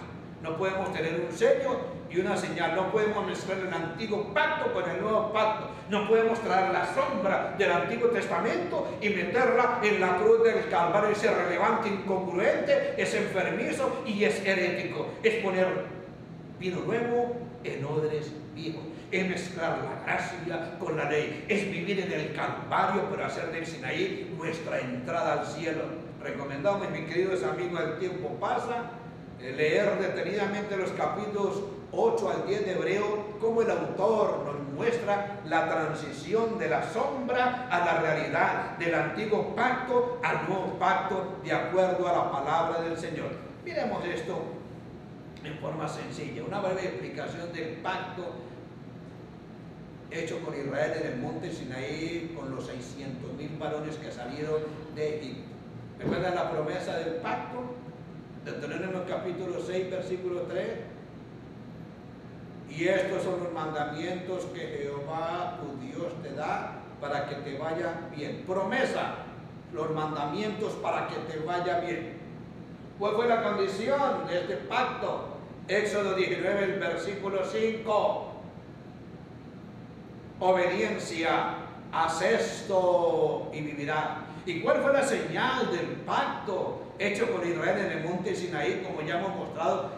No podemos tener un sello y una señal. No podemos mezclar el antiguo pacto con el nuevo pacto. No podemos traer la sombra del Antiguo Testamento y meterla en la cruz del Calvario. Es irrelevante, incongruente, es enfermizo y es herético. Es poner vino nuevo en odres viejos. Es mezclar la gracia con la ley. Es vivir en el Calvario, pero hacer del Sinaí nuestra entrada al cielo. Recomendamos, mis queridos amigos, el tiempo pasa, leer detenidamente los capítulos 8 al 10 de Hebreo, como el autor nos muestra la transición de la sombra a la realidad, del antiguo pacto al nuevo pacto, de acuerdo a la palabra del Señor. Miremos esto en forma sencilla, una breve explicación del pacto hecho con Israel en el monte Sinaí, con los 600,000 varones que salieron de Egipto. ¿Recuerdan la promesa del pacto? Deuteronomio capítulo 6, versículo 3. Y estos son los mandamientos que Jehová tu Dios te da para que te vaya bien. Promesa, los mandamientos para que te vaya bien. ¿Cuál fue la condición de este pacto? Éxodo 19, el versículo 5. Obediencia, haz esto y vivirá. ¿Y cuál fue la señal del pacto hecho con Israel en el monte Sinaí? Como ya hemos mostrado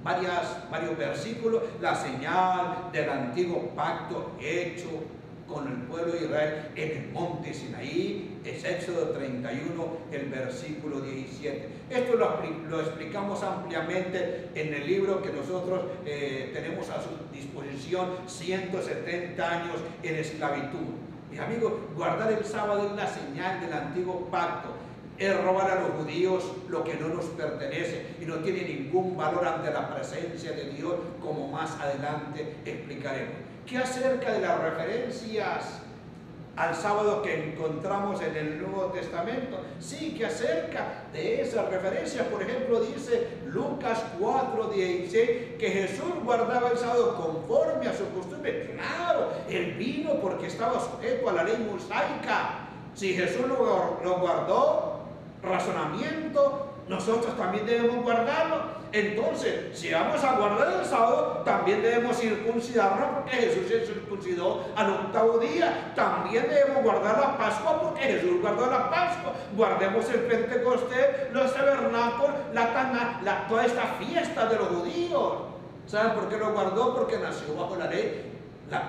varios versículos, la señal del antiguo pacto hecho con el pueblo de Israel en el monte Sinaí es Éxodo 31, el versículo 17. Esto lo explicamos ampliamente en el libro que nosotros tenemos a su disposición, 170 años en esclavitud. Mis amigos, guardar el sábado es la señal del antiguo pacto. Es robar a los judíos lo que no nos pertenece y no tiene ningún valor ante la presencia de Dios, como más adelante explicaremos. ¿Qué acerca de las referencias al sábado que encontramos en el Nuevo Testamento? Sí, que acerca de esas referencias. Por ejemplo, dice Lucas 4:16 que Jesús guardaba el sábado conforme a su costumbre. Claro, él vino porque estaba sujeto a la ley mosaica. Si Jesús lo guardó, razonamiento, nosotros también debemos guardarlo. Entonces, si vamos a guardar el sábado, también debemos circuncidarnos, porque Jesús se circuncidó al 8º día. También debemos guardar la Pascua, porque Jesús guardó la Pascua. Guardemos el Pentecostés, los tabernáculos, toda esta fiesta de los judíos. ¿Saben por qué lo guardó? Porque nació bajo la ley,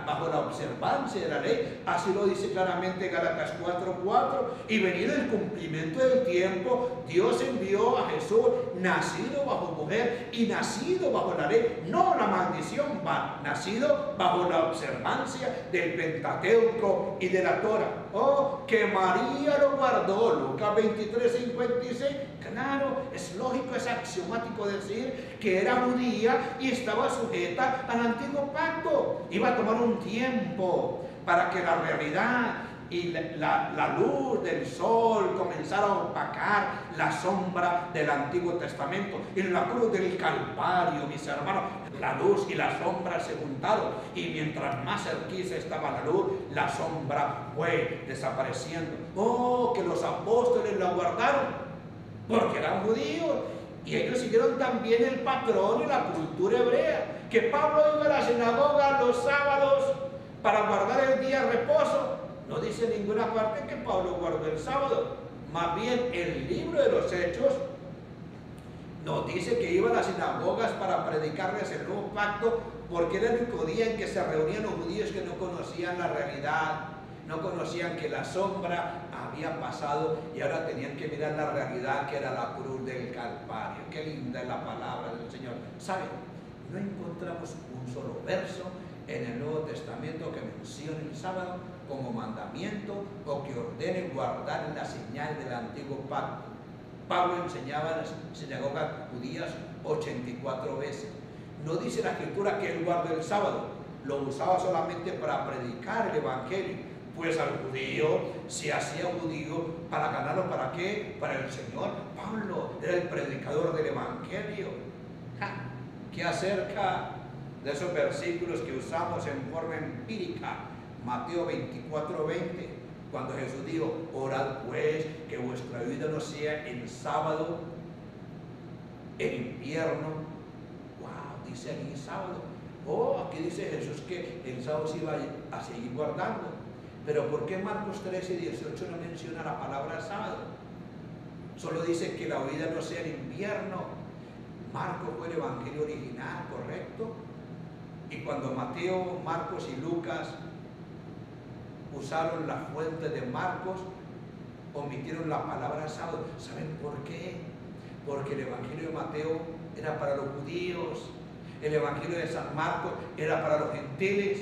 bajo la observancia de la ley. Así lo dice claramente Gálatas 4:4. Y venido el cumplimiento del tiempo, Dios envió a Jesús, nacido bajo mujer y nacido bajo la ley, no la maldición, nacido bajo la observancia del Pentateuco y de la Torah. Oh, que María lo guardó, Lucas 23:56. Claro, es lógico, es axiomático decir que era judía y estaba sujeta al antiguo pacto. Iba a tomar un tiempo para que la realidad y la luz del sol comenzara a opacar la sombra del Antiguo Testamento. En la cruz del Calvario, mis hermanos, la luz y la sombra se juntaron, y mientras más cerquita estaba la luz, la sombra fue desapareciendo. Oh, que los apóstoles la guardaron porque eran judíos, y ellos siguieron también el patrón y la cultura hebrea. Que Pablo iba a la sinagoga los sábados para guardar el día de reposo, no dice en ninguna parte que Pablo guardó el sábado. Más bien el libro de los Hechos nos dice que iba a las sinagogas para predicarles el nuevo pacto, porque era el único día en que se reunían los judíos que no conocían la realidad, no conocían que la sombra había pasado y ahora tenían que mirar la realidad, que era la cruz del Calvario. Qué linda es la palabra del Señor. ¿Saben? No encontramos un solo verso en el Nuevo Testamento que mencione el sábado como mandamiento o que ordene guardar la señal del antiguo pacto. Pablo enseñaba en las sinagogas judías 84 veces. No dice la Escritura que él guardó el sábado, lo usaba solamente para predicar el Evangelio. Pues al judío se hacía judío para ganarlo. ¿Para qué? Para el Señor. Pablo era el predicador del Evangelio. ¿Qué acerca de esos versículos que usamos en forma empírica? Mateo 24:20, cuando Jesús dijo: orad pues que vuestra vida no sea en sábado, en invierno. Wow, dice aquí sábado. Oh, aquí dice Jesús que el sábado se iba a seguir guardando. Pero ¿por qué Marcos 13:18 no menciona la palabra sábado? Solo dice que la vida no sea en invierno. Marcos fue el evangelio original, ¿correcto? Y cuando Mateo, Marcos y Lucas usaron las fuentes de Marcos, omitieron la palabra sábado. ¿Saben por qué? Porque el evangelio de Mateo era para los judíos, el evangelio de San Marcos era para los gentiles.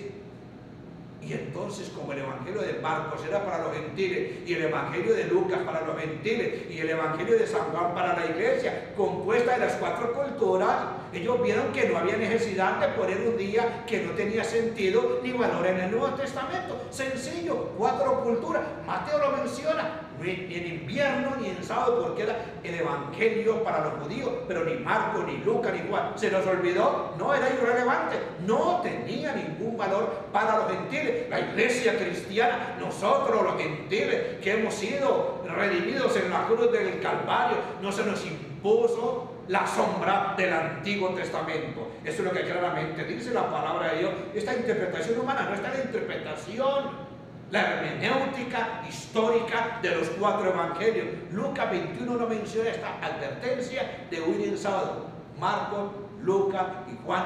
Y entonces, como el evangelio de Marcos era para los gentiles, y el evangelio de Lucas para los gentiles, y el evangelio de San Juan para la iglesia, compuesta de las 4 culturas, ellos vieron que no había necesidad de poner un día que no tenía sentido ni valor en el Nuevo Testamento. Sencillo, 4 culturas. Mateo lo menciona, ni en invierno ni en sábado, porque era el evangelio para los judíos. Pero ni Marcos, ni Lucas, ni Juan, ¿se nos olvidó? No, era irrelevante, no tenía ningún valor para los gentiles. La iglesia cristiana, nosotros los gentiles que hemos sido redimidos en la cruz del Calvario, no se nos impuso la sombra del Antiguo Testamento. Eso es lo que claramente dice la palabra de Dios. Esta interpretación humana no está en la interpretación, la hermenéutica histórica de los 4 evangelios. Lucas 21 no menciona esta advertencia de huir el sábado. Marcos, Lucas y Juan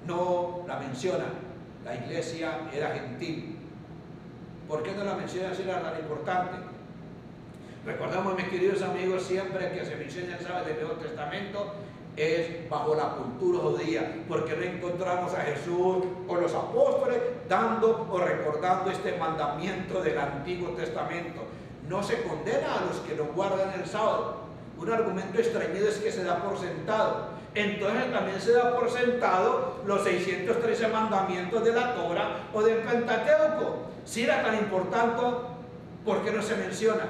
no la mencionan. La iglesia era gentil. ¿Por qué no la menciona si era tan importante? Recordamos, mis queridos amigos, siempre que se menciona el sábado del Nuevo Testamento es bajo la cultura judía, porque no encontramos a Jesús o los apóstoles dando o recordando este mandamiento del Antiguo Testamento. No se condena a los que no guardan el sábado. Un argumento extrañido es que se da por sentado. Entonces también se da por sentado los 613 mandamientos de la Torá o del Pentateuco. Si era tan importante, ¿por qué no se menciona?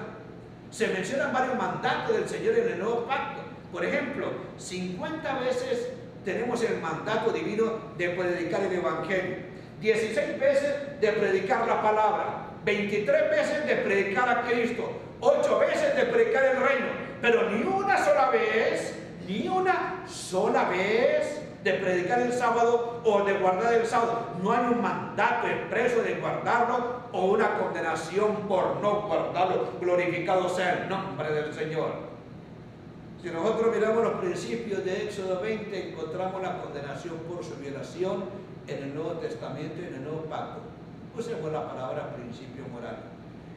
Se mencionan varios mandatos del Señor en el Nuevo Pacto. Por ejemplo, 50 veces tenemos el mandato divino de predicar el Evangelio, 16 veces de predicar la palabra, 23 veces de predicar a Cristo, 8 veces de predicar el reino, pero ni una sola vez de predicar el sábado o de guardar el sábado. No hay un mandato expreso de guardarlo o una condenación por no guardarlo. Glorificado sea el nombre del Señor. Si nosotros miramos los principios de Éxodo 20, encontramos la condenación por su violación en el Nuevo Testamento y en el Nuevo Pacto. Usemos la palabra principio moral.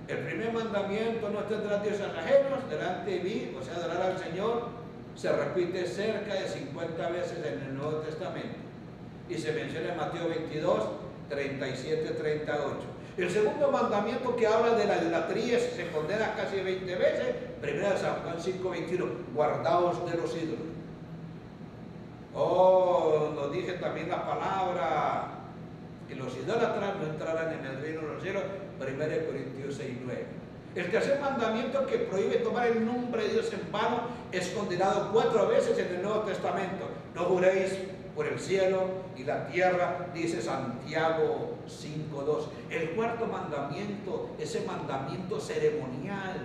El primer mandamiento: no tendrás dioses ajenos delante de mí, o sea, adorar al Señor, se repite cerca de 50 veces en el Nuevo Testamento. Y se menciona en Mateo 22, 37, 38. El segundo mandamiento, que habla de la idolatría, se condena casi 20 veces. Primera de San Juan 5, 21. Guardaos de los ídolos. Oh, nos dice también la palabra que los idólatras no entrarán en el reino de los cielos. 1 Corintios 6, 9. El tercer mandamiento, que prohíbe tomar el nombre de Dios en vano, es condenado 4 veces en el Nuevo Testamento. No juréis por el cielo y la tierra, dice Santiago 5:2. El cuarto mandamiento, ese mandamiento ceremonial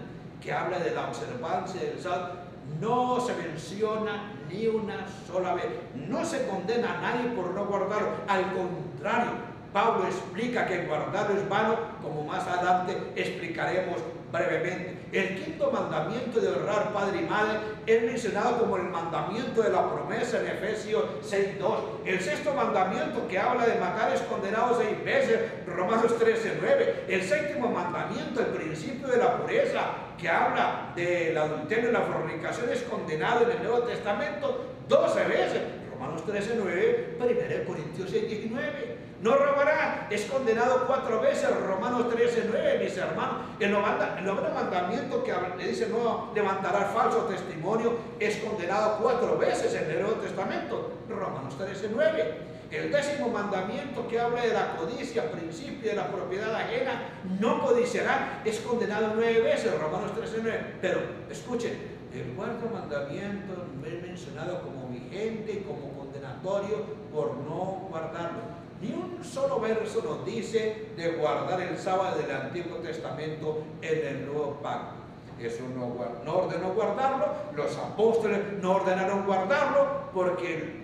que habla de la observancia del sábado, no se menciona ni una sola vez. No se condena a nadie por no guardarlo. Al contrario, Pablo explica que guardarlo es vano, como más adelante explicaremos brevemente. El quinto mandamiento, de honrar padre y madre, es mencionado como el mandamiento de la promesa en Efesios 6:2. El sexto mandamiento, que habla de matar, es condenado 6 veces, Romanos 13:9. El séptimo mandamiento, el principio de la pureza, que habla del adulterio y la fornicación, es condenado en el Nuevo Testamento 12 veces, Romanos 13:9, 1 Corintios 6:19. No robará, es condenado 4 veces, Romanos 13:9, mis hermanos. El noveno mandamiento, que le dice no levantará falso testimonio, es condenado 4 veces en el Nuevo Testamento, Romanos 13:9. El décimo mandamiento, que habla de la codicia, principio de la propiedad ajena, no codiciarán, es condenado 9 veces, Romanos 13:9. Pero escuchen, el cuarto mandamiento es mencionado como vigente y como condenatorio por no guardarlo. Ni un solo verso nos dice de guardar el sábado del Antiguo Testamento en el Nuevo Pacto. Jesús no ordenó guardarlo, los apóstoles no ordenaron guardarlo, porque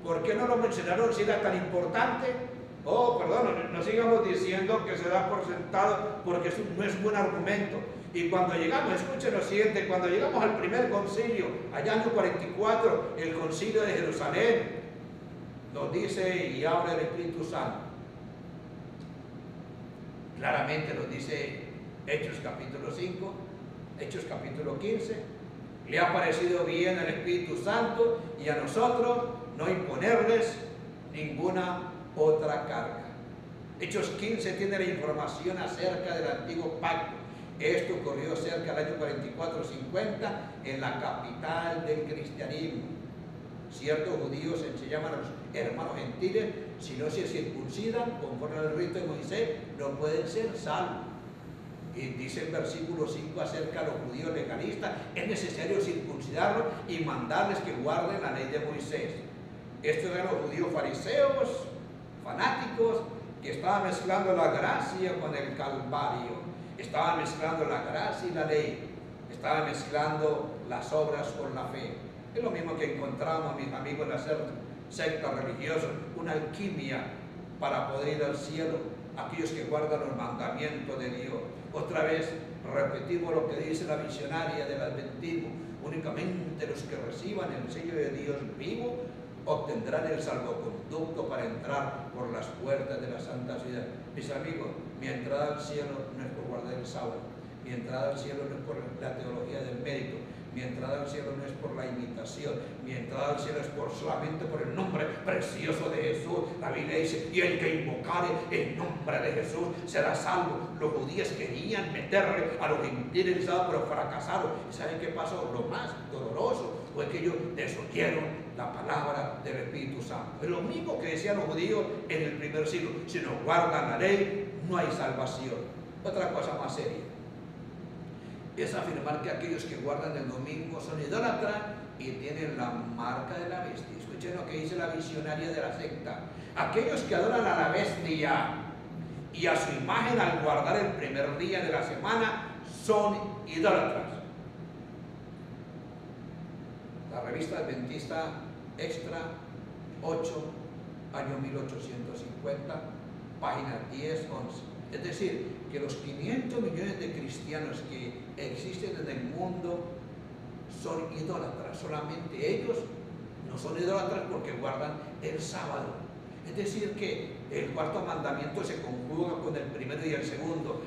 ¿por qué no lo mencionaron si era tan importante? Oh, perdón, no sigamos diciendo que se da por sentado, porque eso no es buen argumento. Y cuando llegamos, escuchen lo siguiente, cuando llegamos al primer concilio, allá en el 44, el concilio de Jerusalén, nos dice y habla el Espíritu Santo. Claramente nos dice Hechos capítulo 5, Hechos capítulo 15. Le ha parecido bien al Espíritu Santo y a nosotros no imponerles ninguna otra carga. Hechos 15 tiene la información acerca del antiguo pacto. Esto ocurrió cerca del año 44-50 en la capital del cristianismo. Ciertos judíos se llaman a los hermanos gentiles, si no se circuncidan conforme al rito de Moisés, no pueden ser salvos. Y dice el versículo 5 acerca de los judíos legalistas: es necesario circuncidarlos y mandarles que guarden la ley de Moisés. Estos eran los judíos fariseos, fanáticos, que estaban mezclando la gracia con el calvario, estaban mezclando la gracia y la ley, estaban mezclando las obras con la fe. Es lo mismo que encontramos, mis amigos, en hacer sectas religiosas, una alquimia para poder ir al cielo, aquellos que guardan los mandamientos de Dios. Otra vez repetimos lo que dice la visionaria del adventismo: únicamente los que reciban el sello de Dios vivo obtendrán el salvoconducto para entrar por las puertas de la santa ciudad. Mis amigos, mi entrada al cielo no es por guardar el sábado, mi entrada al cielo no es por la teología del mérito, mi entrada al cielo no es por la imitación, mi entrada al cielo es solamente por el nombre precioso de Jesús. La Biblia dice: y el que invocare el nombre de Jesús será salvo. Los judíos querían meterle a los gentiles el sábado, pero fracasaron. ¿Y saben qué pasó? Lo más doloroso fue que ellos desoyeron la palabra del Espíritu Santo. Es lo mismo que decían los judíos en el primer siglo: si no guardan la ley, no hay salvación. Otra cosa más seria es afirmar que aquellos que guardan el domingo son idólatras y tienen la marca de la bestia. Escuchen lo que dice la visionaria de la secta: aquellos que adoran a la bestia y a su imagen al guardar el primer día de la semana son idólatras. La revista adventista Extra 8, año 1850, páginas 10, 11. Es decir, que los 500 millones de cristianos que existen en el mundo son idólatras. Solamente ellos no son idólatras porque guardan el sábado. Es decir, que el cuarto mandamiento se conjuga con el primero y el segundo.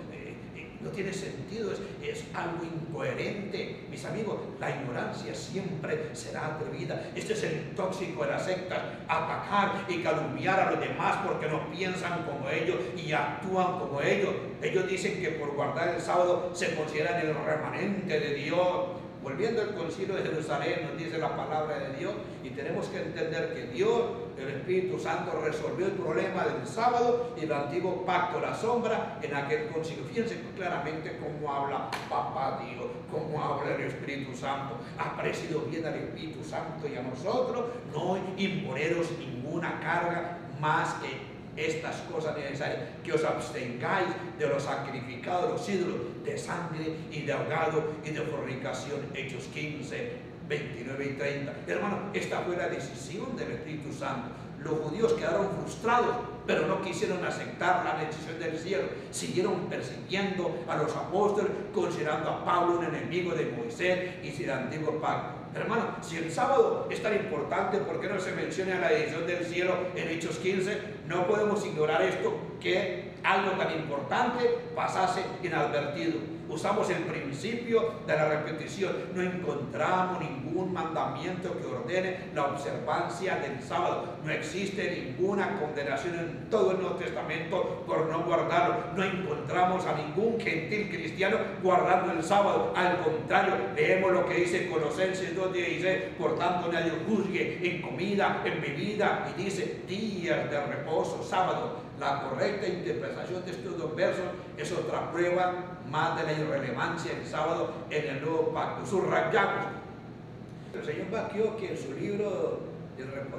No tiene sentido, es algo incoherente. Mis amigos, la ignorancia siempre será atrevida. Este es el tóxico de las sectas: atacar y calumniar a los demás porque no piensan como ellos y actúan como ellos. Ellos dicen que por guardar el sábado se consideran el remanente de Dios. Volviendo al concilio de Jerusalén, nos dice la palabra de Dios, y tenemos que entender que Dios, el Espíritu Santo, resolvió el problema del sábado y el antiguo pacto, la sombra, en aquel concilio. Fíjense claramente cómo habla Papá Dios, cómo habla el Espíritu Santo. Ha parecido bien al Espíritu Santo y a nosotros no imponeros ninguna carga más que estas cosas necesarias: que os abstengáis de los sacrificados, los ídolos, de sangre y de ahogado y de fornicación. Hechos 15, 29 y 30. Hermano, esta fue la decisión del Espíritu Santo. Los judíos quedaron frustrados, pero no quisieron aceptar la decisión del cielo. Siguieron persiguiendo a los apóstoles, considerando a Pablo un enemigo de Moisés y del antiguo pacto. Hermano, si el sábado es tan importante, ¿por qué no se menciona la decisión del cielo en Hechos 15? No podemos ignorar esto, que algo tan importante pasase inadvertido. Usamos el principio de la repetición. No encontramos ningún mandamiento que ordene la observancia del sábado. No existe ninguna condenación en todo el Nuevo Testamento por no guardarlo. No encontramos a ningún gentil cristiano guardando el sábado. Al contrario, leemos lo que dice Colosenses 2:16: por tanto nadie juzgue en comida, en bebida, y dice días de reposo, sábado. La correcta interpretación de estos dos versos es otra prueba más de la irrelevancia del sábado en el nuevo pacto. Subrayamos. El señor Bacchio, que en su libro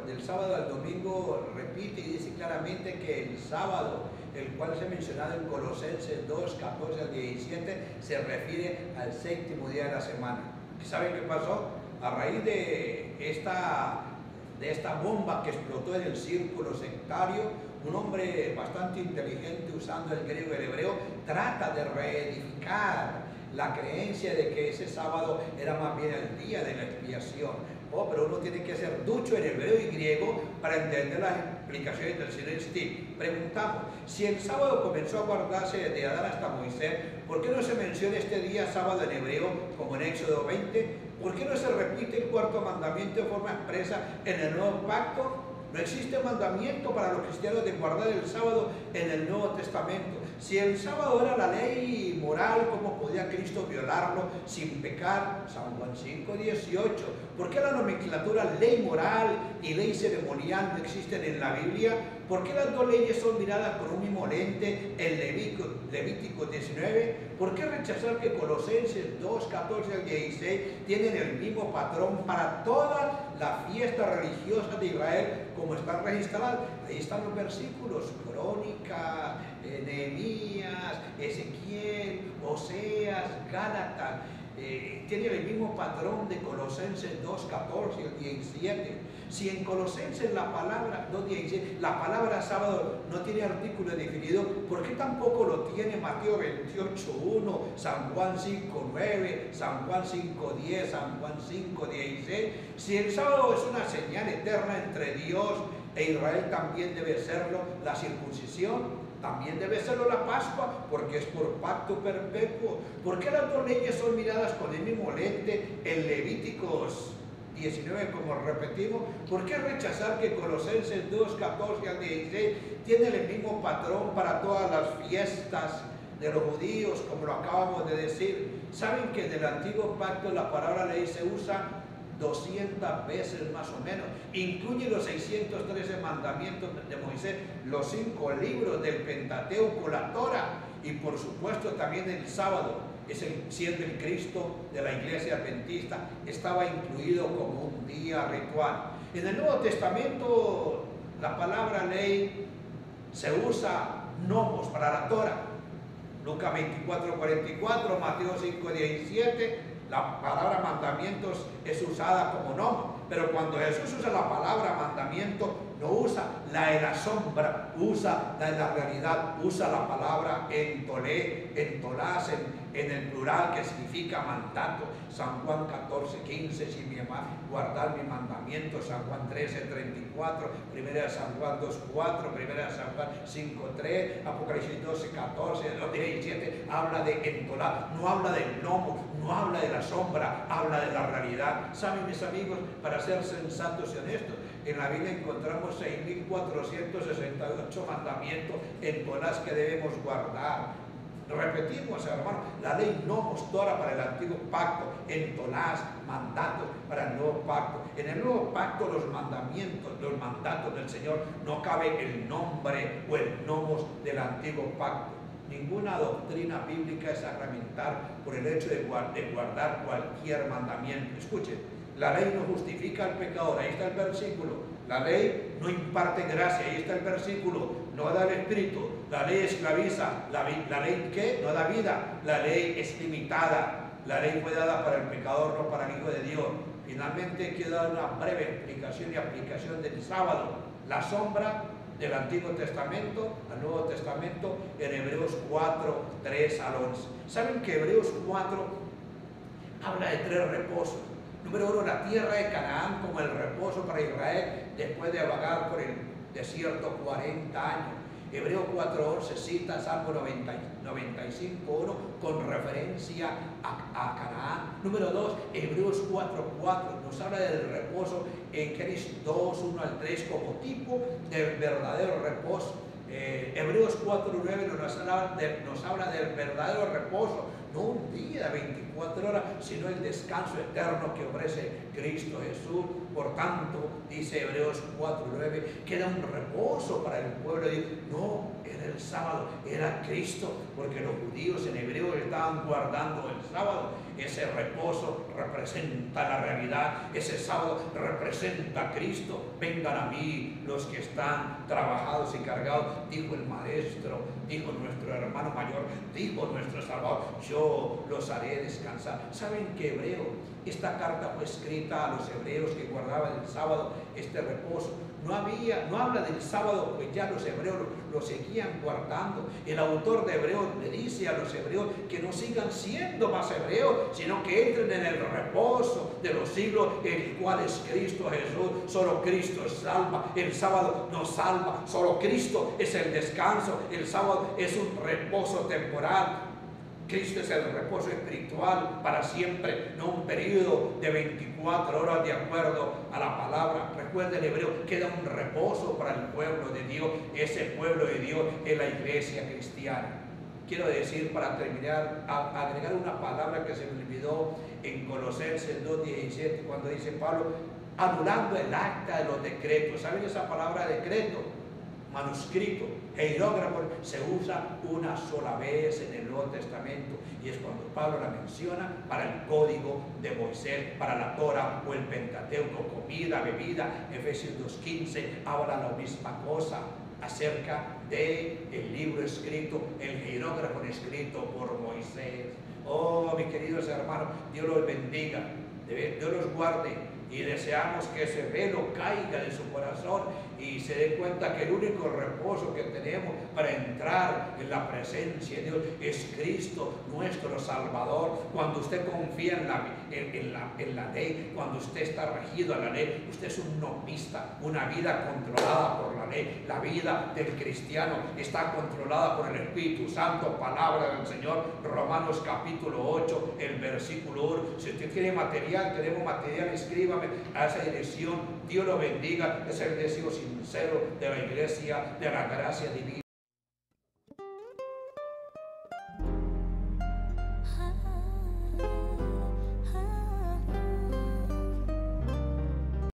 del sábado al domingo repite y dice claramente que el sábado, el cual se ha mencionado en Colosenses 2, 14 al 17, se refiere al séptimo día de la semana. ¿Saben qué pasó? A raíz de esta bomba que explotó en el círculo sectario, un hombre bastante inteligente, usando el griego y el hebreo, trata de reedificar la creencia de que ese sábado era más bien el día de la expiación. Oh, pero uno tiene que ser ducho en hebreo y griego para entender las explicaciones del Señor Steve. Preguntamos: si el sábado comenzó a guardarse desde Adán hasta Moisés, ¿por qué no se menciona este día sábado en hebreo como en Éxodo 20? ¿Por qué no se repite el cuarto mandamiento de forma expresa en el nuevo pacto? No existe mandamiento para los cristianos de guardar el sábado en el Nuevo Testamento. Si el sábado era la ley moral, ¿cómo podía Cristo violarlo sin pecar? San Juan 5:18. ¿Por qué la nomenclatura ley moral y ley ceremonial no existen en la Biblia? ¿Por qué las dos leyes son miradas con un mismo lente en Levítico 19? ¿Por qué rechazar que Colosenses 2, 14 al 16 tienen el mismo patrón para todas las fiestas religiosas de Israel como están registradas? Ahí están los versículos: Crónicas, Nehemías, Ezequiel, Oseas, veas Gálatas, tiene el mismo patrón de Colosenses 2:14 al 17. Si en Colosenses la palabra 2:17, la palabra sábado no tiene artículo definido, ¿por qué tampoco lo tiene Mateo 28:1, San Juan 5:9, San Juan 5:10, San Juan 5:16? Si el sábado es una señal eterna entre Dios e Israel, también debe serlo la circuncisión. También debe serlo la Pascua, porque es por pacto perpetuo. ¿Por qué las dos leyes son miradas con el mismo lente en Levíticos 19, como repetimos? ¿Por qué rechazar que Colosenses 2:14 al 16 tiene el mismo patrón para todas las fiestas de los judíos, como lo acabamos de decir? ¿Saben que en el antiguo pacto la palabra ley se usa 200 veces más o menos? Incluye los 613 mandamientos de Moisés, los 5 libros del Pentateuco, la Torah, y por supuesto también el sábado, siendo el Cristo de la Iglesia Adventista, estaba incluido como un día ritual. En el Nuevo Testamento la palabra ley se usa nomos para la Torah, Lucas 24:44, Mateo 5:17. La palabra mandamientos es usada como nomo, pero cuando Jesús usa la palabra mandamiento, no usa la de la sombra, usa la de la realidad, usa la palabra entolé, entolás, en el plural, que significa mandato. San Juan 14:15, si mi guardar mi mandamiento. San Juan 13:34, primera de San Juan 2:4, primera de San Juan 5:3, Apocalipsis 12:14, 17, habla de entolá, no habla del nomo, no habla de la sombra, habla de la realidad. ¿Saben, mis amigos? Para ser sensatos y honestos, en la Biblia encontramos 6.468 mandamientos entolás que debemos guardar. Repetimos, hermano, la ley nomos Torah para el antiguo pacto, entolás, mandatos para el nuevo pacto. En el nuevo pacto los mandamientos, los mandatos del Señor, no cabe el nombre o el nomos del antiguo pacto. Ninguna doctrina bíblica es sacramental por el hecho de guardar cualquier mandamiento. Escuchen, la ley no justifica al pecador, ahí está el versículo. La ley no imparte gracia, ahí está el versículo. No da el Espíritu, la ley esclaviza, la ley ¿qué? No da vida, la ley es limitada. La ley fue dada para el pecador, no para el Hijo de Dios. Finalmente quiero dar una breve explicación y aplicación del sábado. La sombra del Antiguo Testamento al Nuevo Testamento en Hebreos 4:3 al 11. ¿Saben que Hebreos 4 habla de 3 reposos? Número 1, la tierra de Canaán como el reposo para Israel después de vagar por el desierto 40 años. Hebreo 4:11 cita Salmo 95:1 con referencia a Canaán. Número 2, Hebreos 4:4 nos habla del reposo en Génesis 2:1 al 3 como tipo del verdadero reposo. Hebreos 4:9 nos habla del verdadero reposo, no un día de 24 horas, sino el descanso eterno que ofrece Cristo Jesús. Por tanto, dice Hebreos 4:9, que era un reposo para el pueblo de Dios. No era el sábado, era Cristo, porque los judíos en hebreo estaban guardando el sábado. Ese reposo representa la realidad, ese sábado representa a Cristo. Vengan a mí los que están trabajados y cargados, dijo el Maestro, dijo nuestro hermano mayor, dijo nuestro Salvador, yo los haré descansar. ¿Saben que Hebreo? Esta carta fue escrita a los hebreos que guardaban el sábado, este reposo. No habla del sábado, pues ya los hebreos lo seguían guardando. El autor de Hebreos le dice a los hebreos que no sigan siendo más hebreos, sino que entren en el reposo de los siglos, el cual es Cristo Jesús. Solo Cristo salva, el sábado no salva, solo Cristo es el descanso, el sábado es un reposo temporal. Cristo es el reposo espiritual para siempre, no un periodo de 24 horas de acuerdo a la palabra. Recuerden, hebreo, queda un reposo para el pueblo de Dios. Ese pueblo de Dios es la iglesia cristiana. Quiero decir, para terminar, agregar una palabra que se me olvidó en Colosenses 2:17, cuando dice Pablo, anulando el acta de los decretos. ¿Saben esa palabra decreto? Manuscrito, hierógrafo, se usa una sola vez en el Nuevo Testamento, y es cuando Pablo la menciona para el código de Moisés, para la Torah o el Pentateuco, comida, bebida. Efesios 2:15 habla la misma cosa acerca del libro escrito, el hierógrafo escrito por Moisés. Oh, todo, mis queridos hermanos. Dios los bendiga, Dios los guarde. Y deseamos que ese velo caiga de su corazón y se dé cuenta que el único reposo que tenemos para entrar en la presencia de Dios es Cristo, nuestro Salvador. Cuando usted confía en la ley, cuando usted está regido a la ley, usted es un nomista, una vida controlada por la ley. La vida del cristiano está controlada por el Espíritu Santo, palabra del Señor. Romanos capítulo 8, el versículo 1. Si usted tiene material, tenemos material, escríbame a esa dirección. Dios lo bendiga. Es el deseo sincero de la iglesia de la gracia divina.